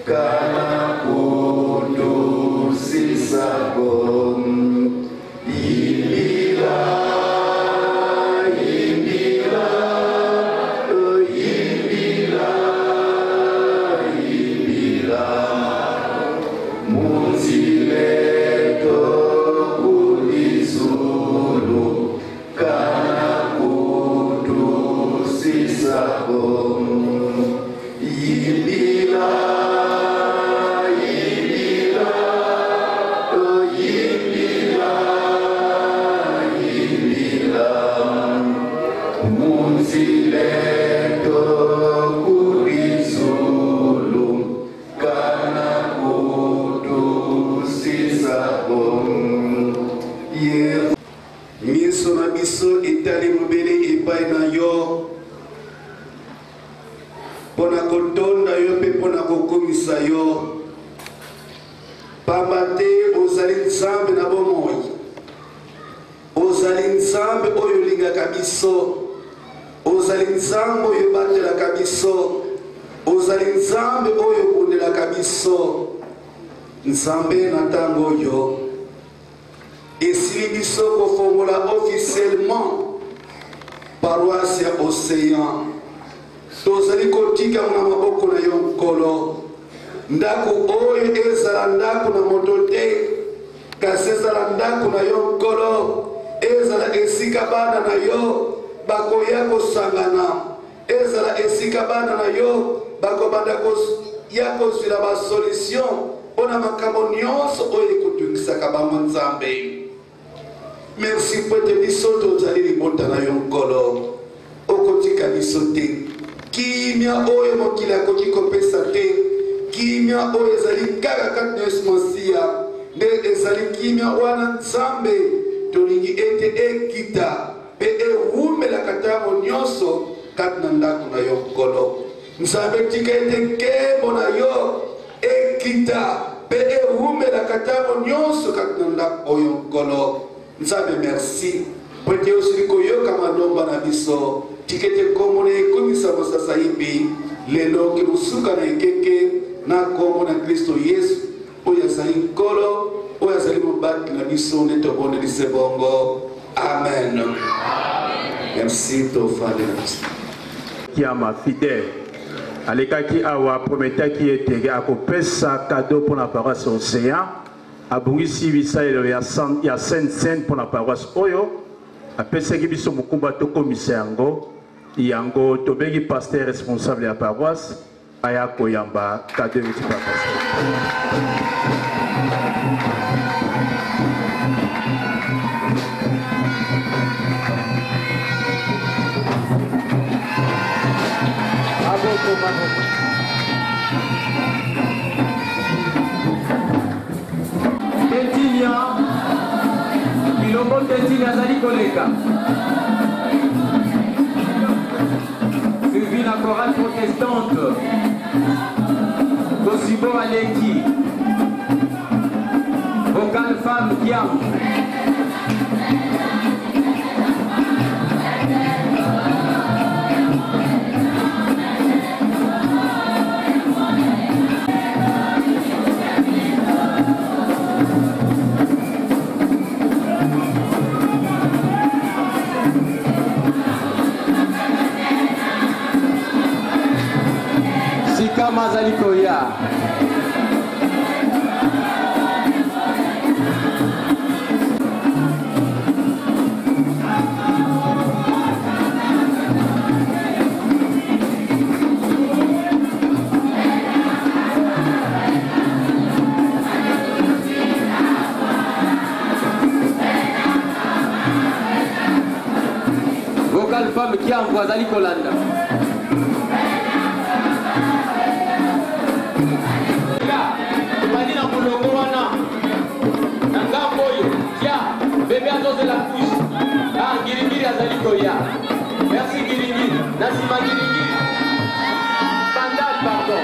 kana kudu sisako miso na biso etali mobele epai na yo mpona kotonda yo mpe mpona kokomisa yo pamba te ozali nzambe na bomoi ozali nzambe oyo olingaka biso ozali nzambe oyo obatelaka biso ozali nzambe oyo obundelaka biso nzambe na ntango oyo esili biso kofongola officiellement paroisse ya Océan tozali kotika na maboko na yo nkolo ndako oyo ezala ndako na moto te kasi ezala ndako na yo nkolo ezala esika bana na yo bakoya kosangana ezala esika bana na yo bakobanda ya kozwila basolution mpona makambo nyonso oyo ekotungisaka bango nzambe merci po ete biso tozali libota na yo nkolo okotika biso te kimia oyo mokili akoki kopesa te kimia oyo ezali kaka kati na yesu masiya nde ezali kimia wana nzambe tolingi ete ekita mpe ewumelaka ntango nyonso kati na ndako na yo nkolo nzambe tika ete nkembo na yo ekita mpe ewumelaka ntango nyonso kati na ndako oyo nkolo nzambe merci po ete osili koyoka malomba na biso tika ete nkombo na ekomisa mosasa yibi lelo ke bosuka na ekeke na nkombo na kristo yesu oyo azali nkolo oyo azali mobati na biso nde tobondelise bongo amen merci tofande na biso kiama fidèle alekaki awa prometaki ete akopesa kado mpona paroisse Océan abungisi bisalelo ya Sainte mpona paroisse oyo apesaki biso mokumba tokomisa yango tobengi pasteur responsable ya paroisse aya koyamba kado euti pa pasteur. Tetinia, Bilombo Tetinia azali koleka. Suivi la chorale protestante. Kosibo Aleki. Vocale femme Kiam. Mazali Koya. femme qui envoie Zali Kolanda. Madina Kolongo wana. Nangambo yo. Tiens, bébé Azoze la couche. Ah, Giringiri Azali Koya. Merci Giringiri. Nassima Giringiri. Bandal, pardon.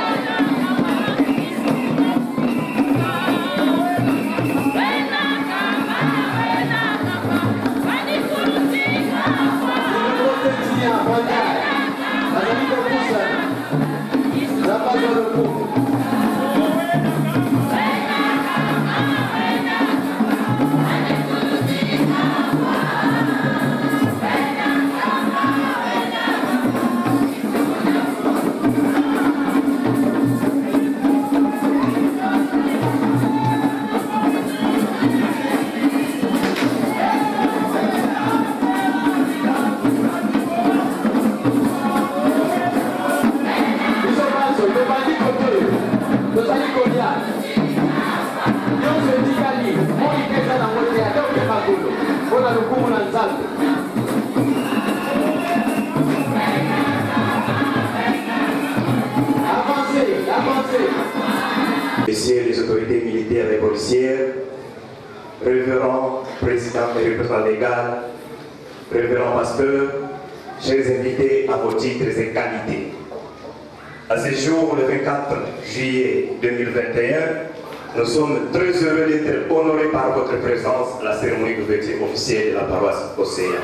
Messieurs les autorités militaires et policières, révérend président et représentant légal, révérend pasteur, chers invités à vos titres et qualités. À ce jour, le 24 juillet 2021, nous sommes très heureux d'être honorés par votre présence à la cérémonie d'ouverture officielle de la paroisse Océan.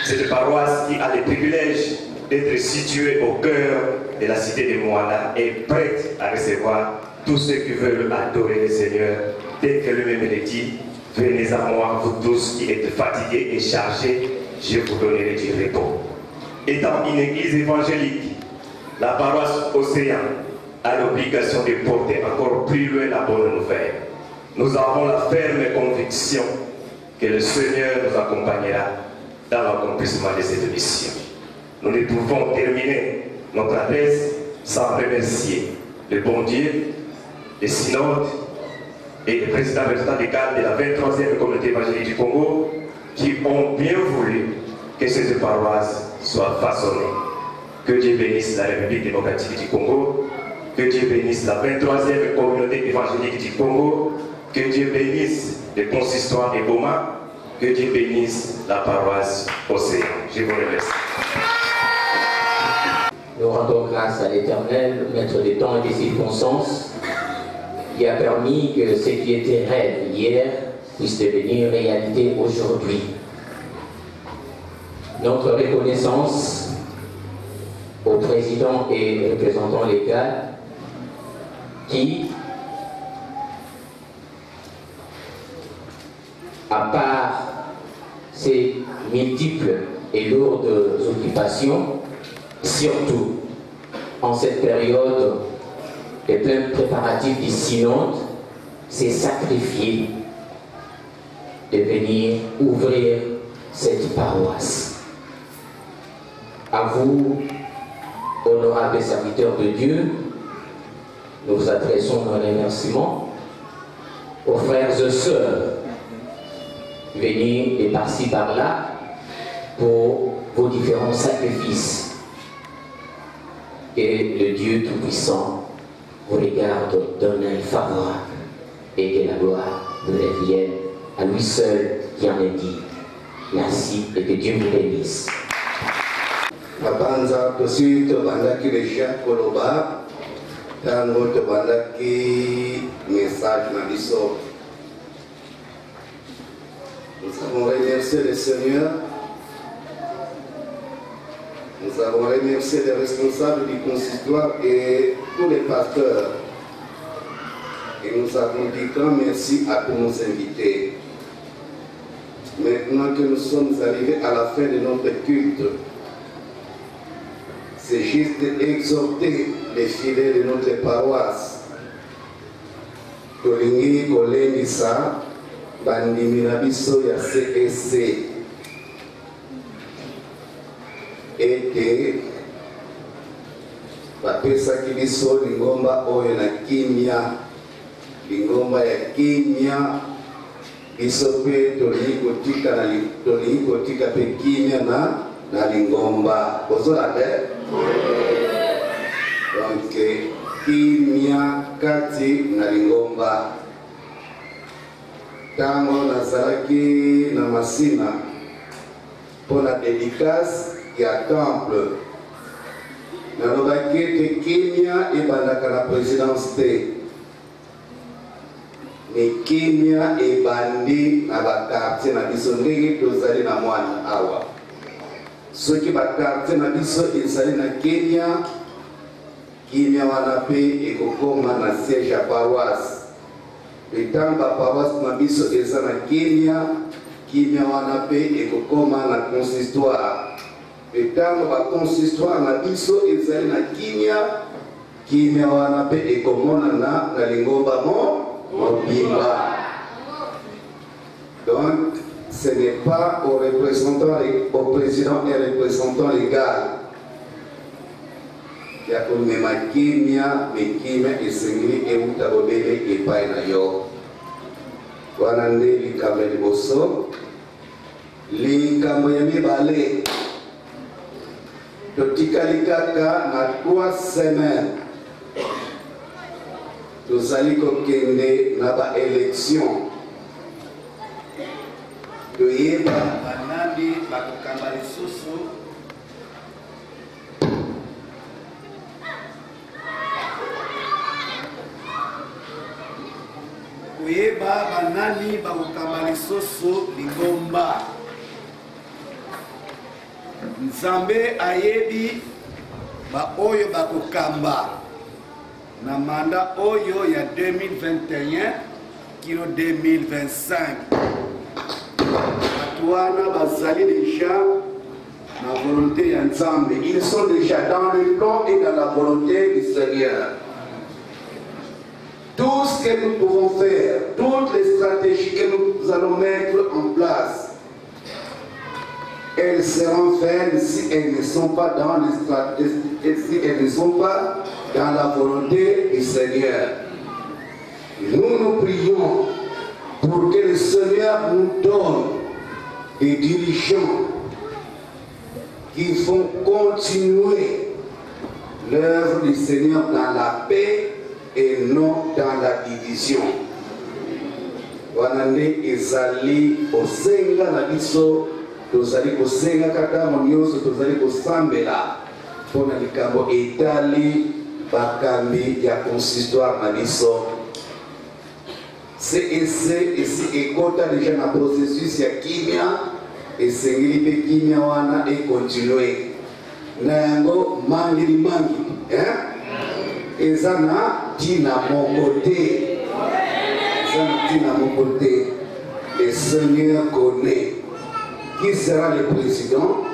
Cette paroisse qui a le privilège d'être située au cœur de la cité de Moana est prête à recevoir tous ceux qui veulent adorer le Seigneur. Dès que lui-même le dit, venez à moi, vous tous qui êtes fatigués et chargés, je vous donnerai du repos. Étant une église évangélique, la paroisse Océan a l'obligation de porter encore plus loin la bonne nouvelle. Nous avons la ferme conviction que le Seigneur nous accompagnera dans l'accomplissement de cette mission. Nous ne pouvons terminer notre adresse sans remercier le bon Dieu, le synode et le président légal de la 23e communauté évangélique du Congo qui ont bien voulu que cette paroisse soit façonnée. Que Dieu bénisse la République démocratique du Congo, que Dieu bénisse la 23e communauté évangélique du Congo, que Dieu bénisse le consistoire de Boma, que Dieu bénisse la paroisse Océan. Je vous remercie. Nous rendons grâce à l'Éternel, maître des temps et des circonstances, qui a permis que ce qui était rêve hier puisse devenir réalité aujourd'hui. Notre reconnaissance au président et représentant légal qui, à part ses multiples et lourdes occupations, surtout en cette période de plein préparatifs du synode, s'est sacrifié de venir ouvrir cette paroisse. À vous, honorables serviteurs de Dieu, nous adressons nos remerciements aux frères et sœurs venus de par-ci par-là pour vos différents sacrifices. Et le Dieu Tout-Puissant vous regarde d'un œil favorable et que la gloire vous revienne à lui seul qui en est dit. Merci et que Dieu vous bénisse. Mabanza tosi tobandaki leja koloba tango tobandaki message na biso. Nous avons remercié le Seigneur. Nous avons remercié les responsables du consistoire et tous les pasteurs. Et nous avons dit grand merci à tous nos invités. Maintenant que nous sommes arrivés à la fin de notre culte, c'est juste exhorter les fidèles de notre paroisse. Tolingi kolengisa bandimi na biso ya CEC. Ete bapesaki biso lingomba oyo na kimia, lingomba ya kimia, biso pe tolingi kotika pe kimia na na lingomba kozolande donc kimia kati na lingomba tango nazalaki na masina pour la dédicace ya temple nalobaki ete kimia ebandaka na présidence te mais kimia ebandi na bakartier na biso ndenge tozali na mwana awa soki bakartier na biso ezali na Kenya kimia wana mpe ekokoma na siège ya paroisse ntango baparoisse na biso eza na Kenya kimia wana mpe ekokoma na consistoire ntango baconsistoire na biso ezali na kimia wana mpe ekomonana na lingomba mobimba. Donc ce n'est pas au président et représentant légal ya komema kimia me kimia esengeli euta bobele epai na yo wana nde likambo ya liboso. Likambo ya mibale totikali kaka na 3 semaines tozali kokende na baélection toyeba banani bakokamba lisusu koyeba banani bakokamba lisusu lingomba. Nzambe ayebi ba oyo bakokamba na manda oyo ya 2021 kino 2025 batuana bazali déjà na volonté ya Nzambe, ils sont déjà dans le plan et dans la volonté du Seigneur. Tout ce que nous pouvons faire, toutes les stratégies que nous allons mettre en place, elles seront faites si elles ne sont pas dans les stratégies, si elles ne sont pas dans la volonté du Seigneur. Nous prions pour que le Seigneur nous donne des dirigeants qui font continuer l'œuvre du Seigneur dans la paix et non dans la division. Wanande ezali osenga na biso tozali kosenga kaka monyoso tozali kosambela mpona likambo etali bakambi ya consistoire na biso. esi ekota deja na processus ya kimia esengeli mpe kimia wana ekontinue na yango mangi eza na ntina moko te. Le Seigneur connaît qui sera le président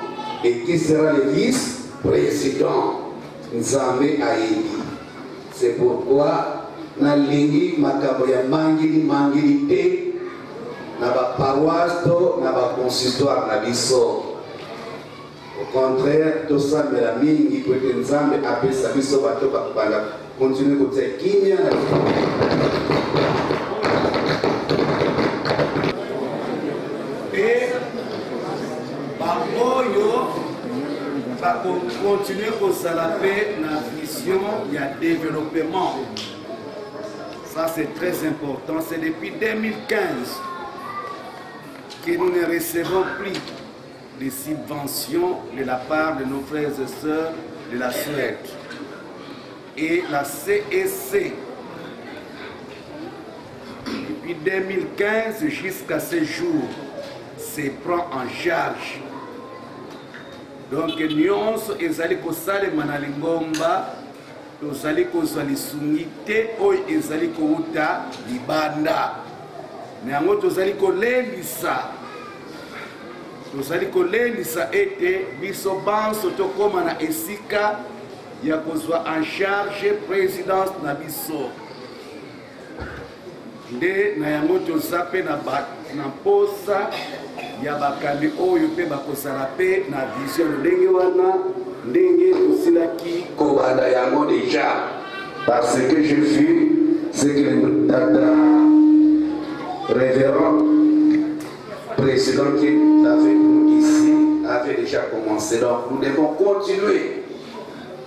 et qui sera le vice-président. Nzambe ayebi. C'est pourquoi na lingi makambo ya mangili te na ba paroisse to na ba consistoire na biso. Au contraire, to sambela mingi po te Nzambe apesa biso bato bakupanga continue kotia kimia na continuer à paix la vision, il y a développement. Ça c'est très important. C'est depuis 2015 que nous ne recevons plus de subventions de la part de nos frères et sœurs de la Suède. Et la CEC, depuis 2015 jusqu'à ce jour, se prend en charge. Donc nyonso ezali kosalema na lingomba tozali kozwa lisungi te oyo ezali kouta libanda na yango tozali kolendisa ete biso banso tokóma na esika ya kozwa en charge présidence na biso nde na yango toza mpe na mposa ya bakambi oyo mpe bakosala mpe na vision ndenge wana ndenge tosilaki kobanda yango déjà. Parce que je suis ce que le tata révérend président qui est avec nous ici avait déjà commencé. Donc nous devons continuer.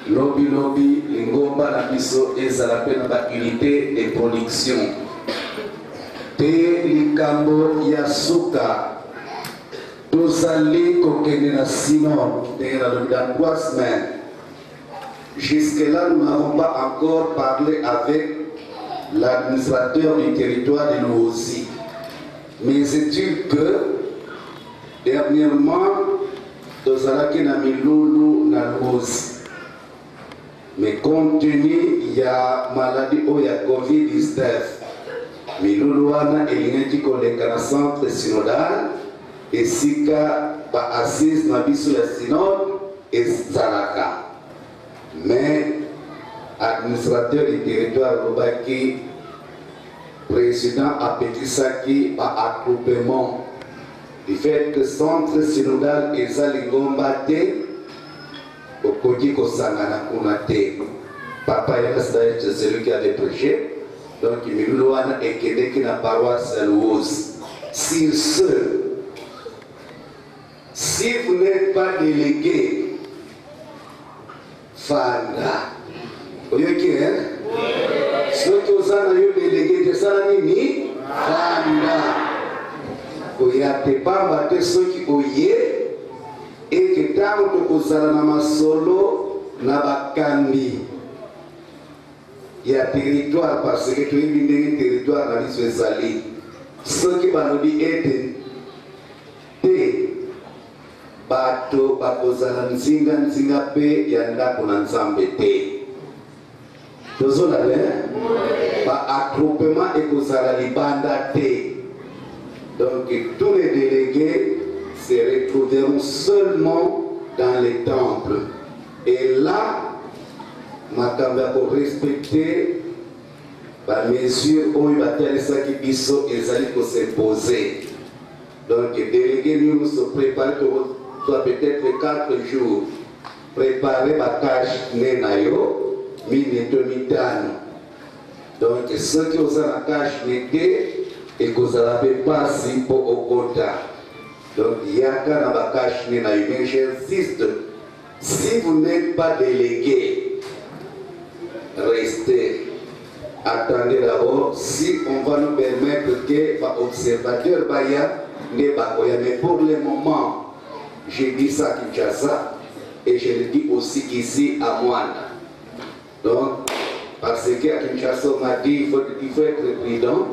Lobby, lobby, lingomba, la biso, et ça l'appelle la unité de production. Te likambo yasuka. Nous allons continuer la Simon dans 3 semaines. Jusque-là, nous n'avons pas encore parlé avec l'administrateur du territoire de Louosi. Mais c'est-il que dernièrement, nous avons mis Loulou dans Louosi. Mais compte tenu il y a maladie ou il y a Covid-19, mais Loulou a été dans le centre synodal et si pas assise dans le synode et Zalaka. Mais administrateur du territoire Lobaki, président Apetisaki, par attroupement du fait que le centre synodal est Zalingomba, au Kodiko Sangana Kunate, Papa Yastaï, c'est celui qui avait prêché, donc il me loin et qui n'a paroisse à Louos. Sur ce, si vous n'êtes pas délégué, Fanda, vous voyez qui est? Ceux qui ont délégué, c'est ça, Nini? Fanda. Vous n'avez pas battu ceux qui ont et que tant que vous avez solo, n'a Kambi. Il y a territoire parce que tu es un territoire dans l'île Sali. Ceux qui vont nous dire bato bakozala nzinga nzinga pe ya ndako na nzambe te. Tozola le ba attroupement ekozala libanda te. Donc tous les délégués se retrouveront seulement dans les temples. Et là, Makamba pour respecter la mesure où il va faire ça qui biso et ça il faut s'imposer. Donc les délégués nous se préparent soit peut-être 4 jours. Préparer la cache nenayo, mitano. Donc ceux qui ont la cache n'étaient et que vous n'avez pas si pour au quota. Donc il y a qu'un cache nenayo. Mais j'insiste, si vous n'êtes pas délégué, restez. Attendez d'abord, si on va nous permettre que l'observateur Baya n'est pas Koya. Mais pour le moment, j'ai dit ça à Kinshasa et je le dis aussi ici à Moana. Donc, parce qu'à Kinshasa, on m'a dit il faut être prudent.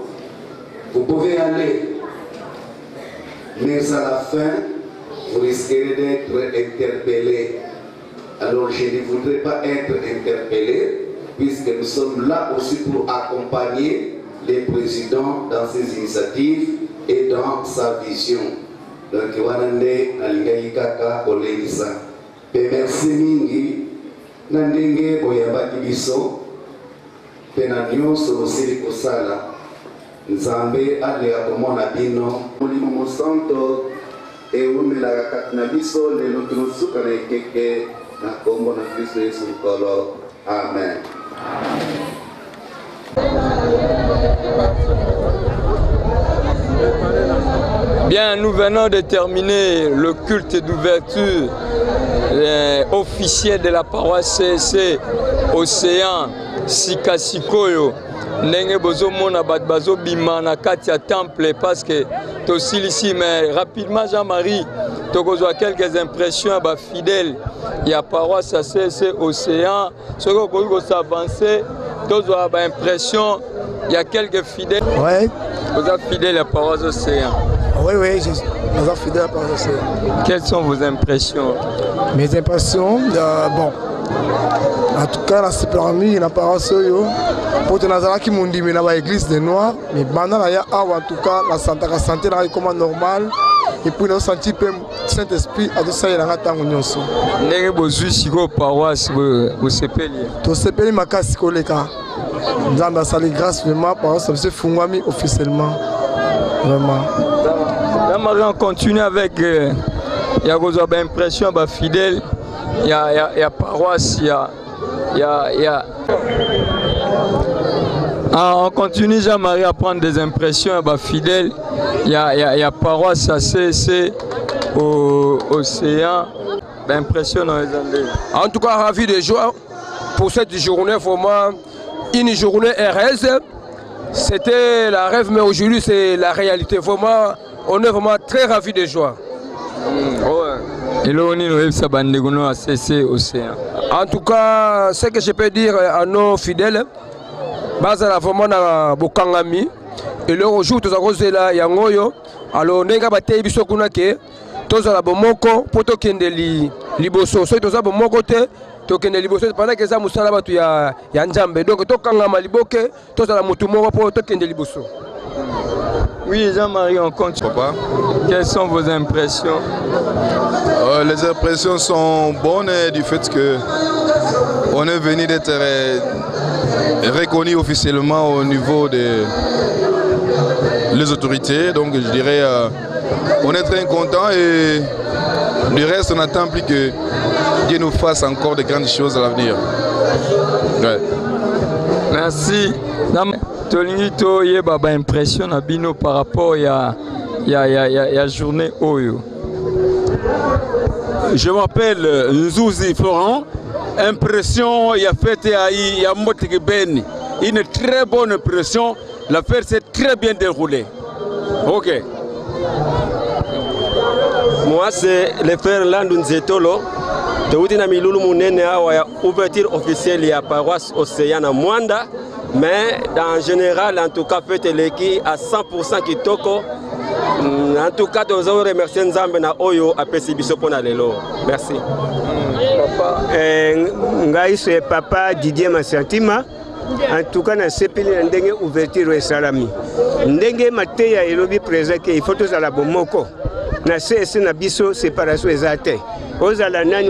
Vous pouvez aller, mais à la fin, vous risquerez d'être interpellé. Alors, je ne voudrais pas être interpellé, puisque nous sommes là aussi pour accompagner les présidents dans ses initiatives et dans sa vision. Donc, wanande alingaikaka olelisa. Merci mingi nandenge boyabaki biso pena nyonso bosili kosala. Nzambe ale akomona bino molimo mosanto eumelaka kati na biso lelo tosuka na ekeke na kombo na Kristo Yesu Nkolo. Amen. Bien, nous venons de terminer le culte d'ouverture officiel de la paroisse CSC Océan Sikasikoyo. Ndenge bozo mona bat bazo bimana kati ya temple parce que tosil ici mais rapidement Jean-Marie tokozwa quelques impressions ba fidèles ya paroisse CSC Océan ce que ko s'avancer tozwa ba impression il y a quelques fidèles. Ouais. Vous êtes fidèles à paroisse Océan. Oui, oui, je suis fidèle à paroisse Océan. Quelles sont vos impressions? Mes impressions, bon. En tout cas, c'est permis la paroisse Oyo. Pour te nazala qui m'ont dit mais dans l'église des Noirs, mais pendant la ya en tout cas la santé là comme normal et puis nous sentir peu Saint-Esprit à tout ça il y a un temps nyonso. Ndenge bozui siko paroisse vous sepeli. To sepeli makasi koleka. Nzamba sali grâce vraiment paroisse ça se fungwami officiellement. Vraiment. Jean-Marie, on continue avec il y a une impression bah, fidèle, il y a paroisse, il y a On continue, Jean-Marie, à prendre des impressions fidèles. Il y a paroisse à CC au Océan. Impressionnant. En tout cas, ravi de joie pour cette journée, vraiment une journée heureuse. C'était la rêve, mais aujourd'hui c'est la réalité. Vraiment, on est vraiment très ravis de joie. Et là, on est à CC Océan. En tout cas, ce que je peux dire à nos fidèles, Bazala vraiment na bokangami. Et le jour tous à là yangoyo. Alors nenga batei biso kuna ke toza la bomoko poto kende liboso. So toza bomoko te to kende liboso pendant que ça musala batu ya Nzambe. Donc to kangama liboke toza la mutu moko poto kende liboso. Oui, Jean-Marie, on continue. Papa, quelles sont vos impressions? Les impressions sont bonnes du fait que on est venu d'être reconnu officiellement au niveau des autorités. Donc je dirais, on est très content et du reste on n'attend plus que Dieu nous fasse encore de grandes choses à l'avenir. Ouais. Merci. Tolingito yeba impression na bino par rapport à la journée Oyo. Je m'appelle Nzouzi Florent. Impression, il y a fait il y a Motikibeni. Une très bonne impression. L'affaire s'est très bien déroulée. Ok. Moi, c'est le frère Landun Zetolo. Teutina Milulu Munene a ouverture officielle à paroisse Océan à Mwanda. Mais en général, en tout cas, faites l'équipe à 100% Kitoko. En tout cas, nous avons remercié Nzambe na Oyo à Pesibiso pour Lelo. Merci. Ngai c'est papa Didier Massantima. En tout cas, na sepeli ndenge ouverture salami. Ndenge mateya elobi présent que il faut tous à la bomoko. Na CS na biso séparation ezate. Ozala nani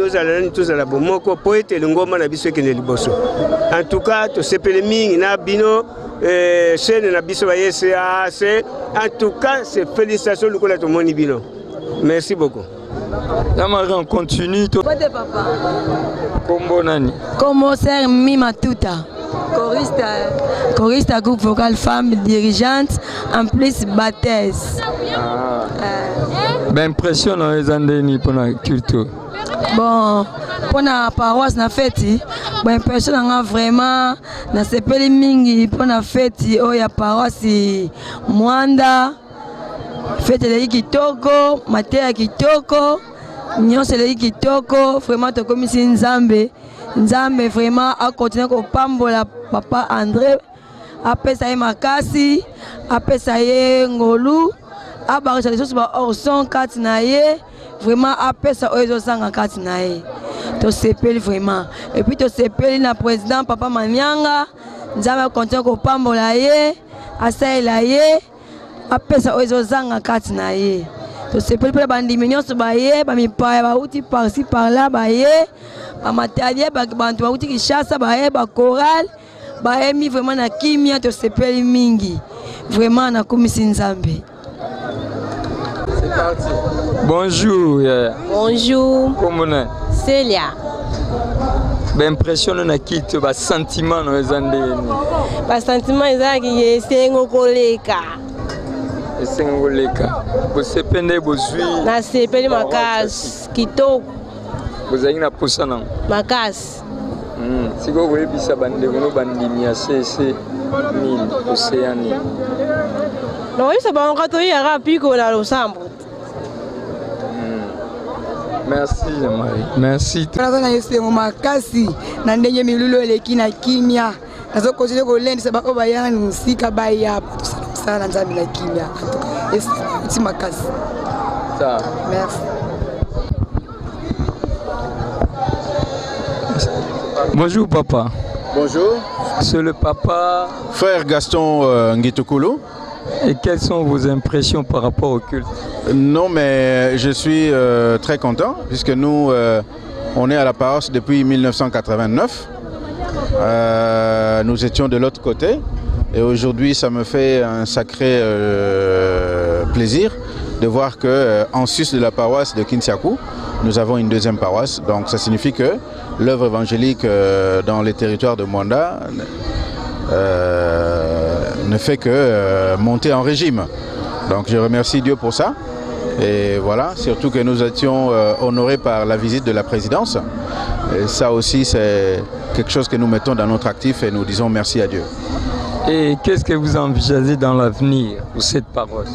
tous à la bomoko po ete ngoma na biso kene liboso. En tout cas, to sepeli mingi na bino chaîne na biso ba YCAC. En tout cas, c'est félicitations lukola to moni bino. Merci beaucoup. On continue. Kombo nani? Como ser Mima Tuta. Choriste groupe vocal femme dirigeante en plus baptême. Ben impressionnant les andeni pour la culture. Bon, pour la paroisse na fête, ben impressionnant vraiment na sepeli mingi pour la fête oh ya paroisse Mwanda. Fête le kitoko, matéria kitoko, nyonse le kitoko, vraiment to comme si Nzambe vraiment a continué ko pambola papa André, après ça y makasi, après ça y ngolu, après ça les choses ba orson katinaye, vraiment après ça ozo sanga katinaye. To sepeli vraiment. Et puis to sepeli na président papa Manyanga, Nzambe continue ko pambola ye, asaila ye. Après ça, ils ont zangakati na ye. To sepeli pour bandi mignon so baye, ba mi pa ba uti par-ci par-là baye, ba matériel ba bantu ba uti ki chassa baye, ba chorale, baye mi vraiment na kimia to sepeli mingi. Vraiment na komisi Nzambe. C'est parti. Bonjour. Bonjour. Comment on est? Célia. Ben impression na kit ba sentiment no ezande. Ba sentiment ezaki yesengo koleka. Sengoleka. Vous pende bozui. Na sepeli makasi kitoko. Vous avez na posa na. Makasi. Siko vous bisa bande ngono bandimia CC 1000 Océanie. Non, ça va encore y a rapiko na losambo. Merci Jean-Marie. Merci. Traza yesengo makasi na ndenye milulu eleki na kimia. Nazo continue ko lendisa ba obayanga musika baya. Sana Nzambe la kimia. C'est ma case. Ça. Merci. Bonjour papa. Bonjour. C'est le papa. Frère Gaston Ngitokolo. Et quelles sont vos impressions par rapport au culte? Non, mais je suis très content puisque nous, on est à la paroisse depuis 1989. Nous étions de l'autre côté. Et aujourd'hui, ça me fait un sacré plaisir de voir qu'en sus de la paroisse de Kinsiakou, nous avons une deuxième paroisse. Donc ça signifie que l'œuvre évangélique dans les territoires de Mwanda ne fait que monter en régime. Donc je remercie Dieu pour ça. Et voilà, surtout que nous étions honorés par la visite de la présidence. Et ça aussi, c'est quelque chose que nous mettons dans notre actif et nous disons merci à Dieu. Et qu'est-ce que vous envisagez dans l'avenir pour cette paroisse?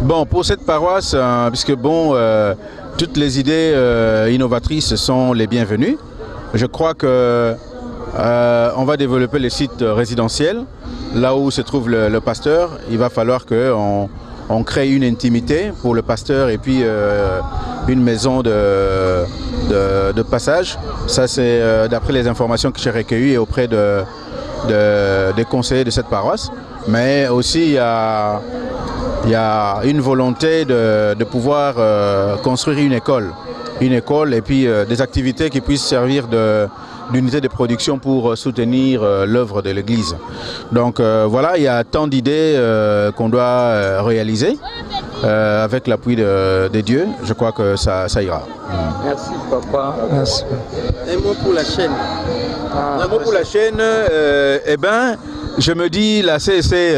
Bon, pour cette paroisse, puisque bon, toutes les idées innovatrices sont les bienvenues. Je crois que on va développer les sites résidentiels. Là où se trouve le pasteur, il va falloir qu'on crée une intimité pour le pasteur et puis une maison de passage. Ça, c'est d'après les informations que j'ai recueillies et auprès des conseillers de cette paroisse. Mais aussi, il y a une volonté de pouvoir construire une école et puis des activités qui puissent servir d'unité de production pour soutenir l'œuvre de l'Église. Donc voilà, il y a tant d'idées qu'on doit réaliser avec l'appui de Dieu. Je crois que ça ira. Merci papa. Merci. Un mot pour la chaîne. Un mot pour la chaîne, eh ben, je me dis la CSC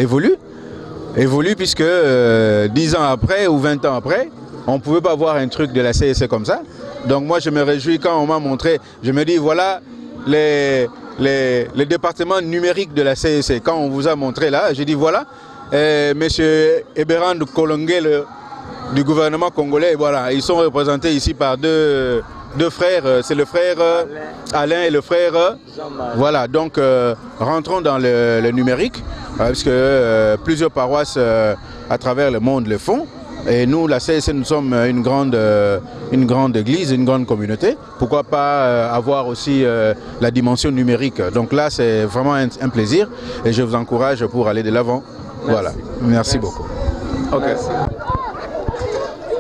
évolue puisque 10 ans après ou 20 ans après, on ne pouvait pas voir un truc de la CSC comme ça. Donc moi je me réjouis quand on m'a montré, je me dis voilà les départements numériques de la CSC. Quand on vous a montré là, j'ai dit voilà, monsieur Eberand Kolongue du gouvernement congolais, voilà, ils sont représentés ici par deux frères, c'est le frère Alain et le frère Jean-Marie. Voilà, donc rentrons dans le numérique, parce que plusieurs paroisses à travers le monde le font. Et nous, la CSC, nous sommes une grande église, une grande communauté. Pourquoi pas avoir aussi la dimension numérique? Donc là, c'est vraiment un plaisir et je vous encourage pour aller de l'avant. Voilà, merci beaucoup. Ok. Merci.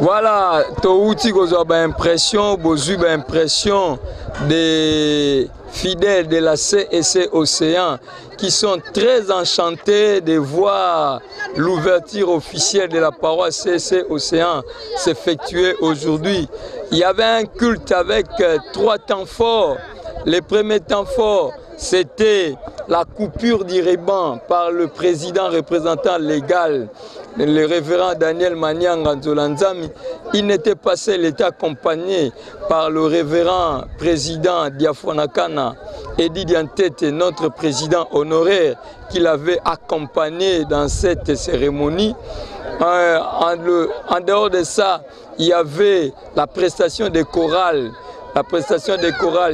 Voilà, touti kozwa ba impression, bozu ba impression des fidèles de la CSC Océan qui sont très enchantés de voir l'ouverture officielle de la paroisse CSC Océan s'effectuer aujourd'hui. Il y avait un culte avec 3 temps forts. Le premier temps fort, c'était la coupure du ruban par le président représentant légal, le révérend Daniel Manianga Nzolanzami. Il n'était pas seul, il était accompagné par le révérend président Diafonakana, Edi Diantete, notre président honoraire, qui l'avait accompagné dans cette cérémonie. En dehors de ça, il y avait la prestation des chorales.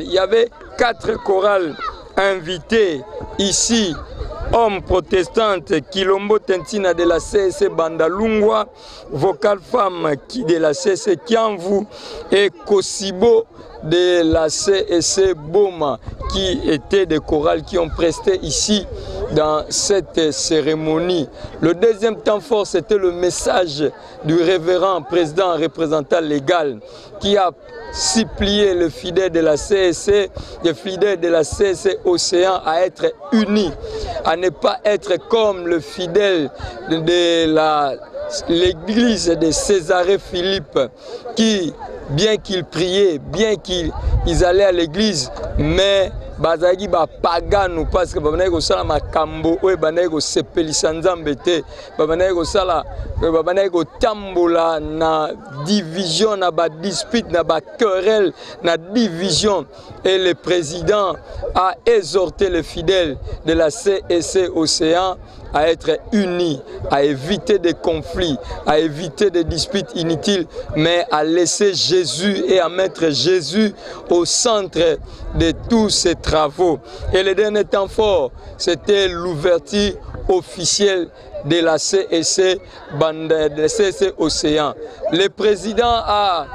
Il y avait 4 chorales invités ici. Homme protestante, Kilombo Tentina de la CSC Bandalungwa, Vocal Femme qui de la CSC Kiamvu et Kosibo de la CSC Boma, qui étaient des chorales qui ont presté ici dans cette cérémonie. Le deuxième temps fort, c'était le message du révérend président représentant légal qui a supplié les fidèles de la CSC, les fidèles de la CSC Océan à être unis, à ne pas être comme le fidèle de l'église de Césarée Philippe qui, bien qu'ils priaient, bien qu'ils allaient à l'église, mais bazaki ba pagano parce que babanaye ko sala makambo oyo banaye ko sepelisa nzambe te, babanaye ko sala, babanaye ko tambola na division, na ba dispute, na ba querelle, na division. Et le président a exhorté les fidèles de la CSC Océan à être unis, à éviter des conflits, à éviter des disputes inutiles, mais à laisser Jésus et à mettre Jésus au centre de tous ces travaux. Et le dernier temps fort, c'était l'ouverture officielle de la CSC Océan. Le président a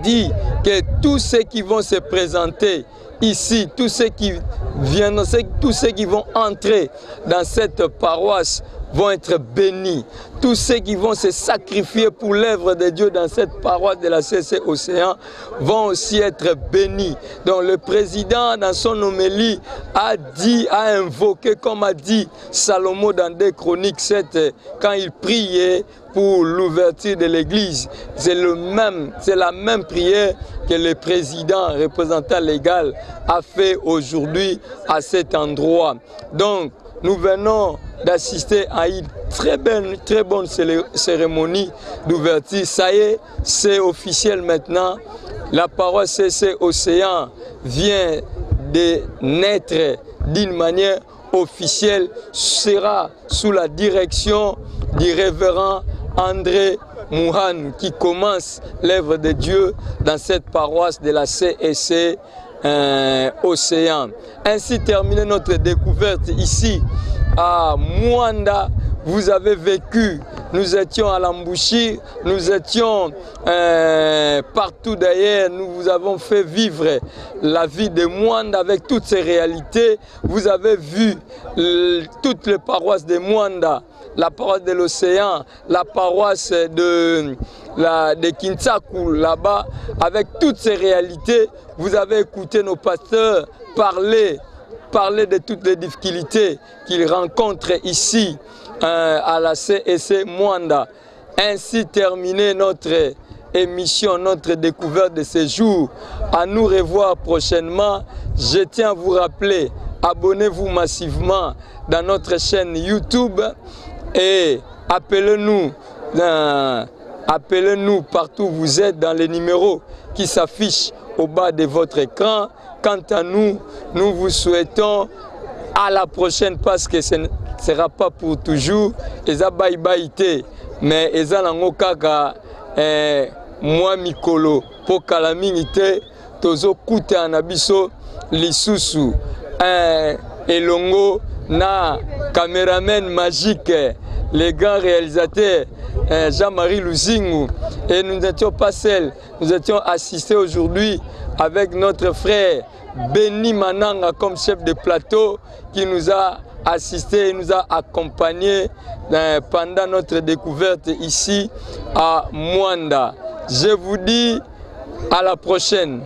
dit que tous ceux qui vont se présenter ici, tous ceux qui viennent, tous ceux qui vont entrer dans cette paroisse vont être bénis. Tous ceux qui vont se sacrifier pour l'œuvre de Dieu dans cette paroisse de la CC Océan vont aussi être bénis. Donc le président, dans son homélie, a invoqué, comme a dit Salomon dans 2 Chroniques 7, quand il priait pour l'ouverture de l'église. C'est la même prière que le président, représentant légal, a fait aujourd'hui à cet endroit. Donc, nous venons d'assister à une très bonne cérémonie d'ouverture. Ça y est, c'est officiel maintenant. La paroisse CC Océan vient de naître d'une manière officielle, sera sous la direction du révérend André Mouhan qui commence l'œuvre de Dieu dans cette paroisse de la CEC Océan. Ainsi terminé notre découverte ici à Mwanda. Vous avez vécu, nous étions à Lambouchi, nous étions partout d'ailleurs, nous vous avons fait vivre la vie de Mwanda avec toutes ses réalités. Vous avez vu toutes les paroisses de Mwanda, la paroisse de l'Océan, la paroisse de Kintsakou là-bas, avec toutes ces réalités. Vous avez écouté nos pasteurs parler de toutes les difficultés qu'ils rencontrent ici à la CEC Mwanda. Ainsi terminé notre émission, notre découverte de ce jour. À nous revoir prochainement. Je tiens à vous rappeler, abonnez-vous massivement dans notre chaîne YouTube et appelez-nous partout où vous êtes dans les numéros qui s'affichent au bas de votre écran. Quant à nous, nous vous souhaitons à la prochaine parce que ce ne sera pas pour toujours. Eza bye bye te, mais eza nango kaka moi mikolo po kala mingi te tozo kuta na biso lisusu elongo na caméraman magique, les grands réalisateurs Jean-Marie Luzingu. Et nous n'étions pas seuls, nous étions assistés aujourd'hui avec notre frère Benny Mananga comme chef de plateau qui nous a assistés et nous a accompagnés pendant notre découverte ici à Mwanda. Je vous dis à la prochaine.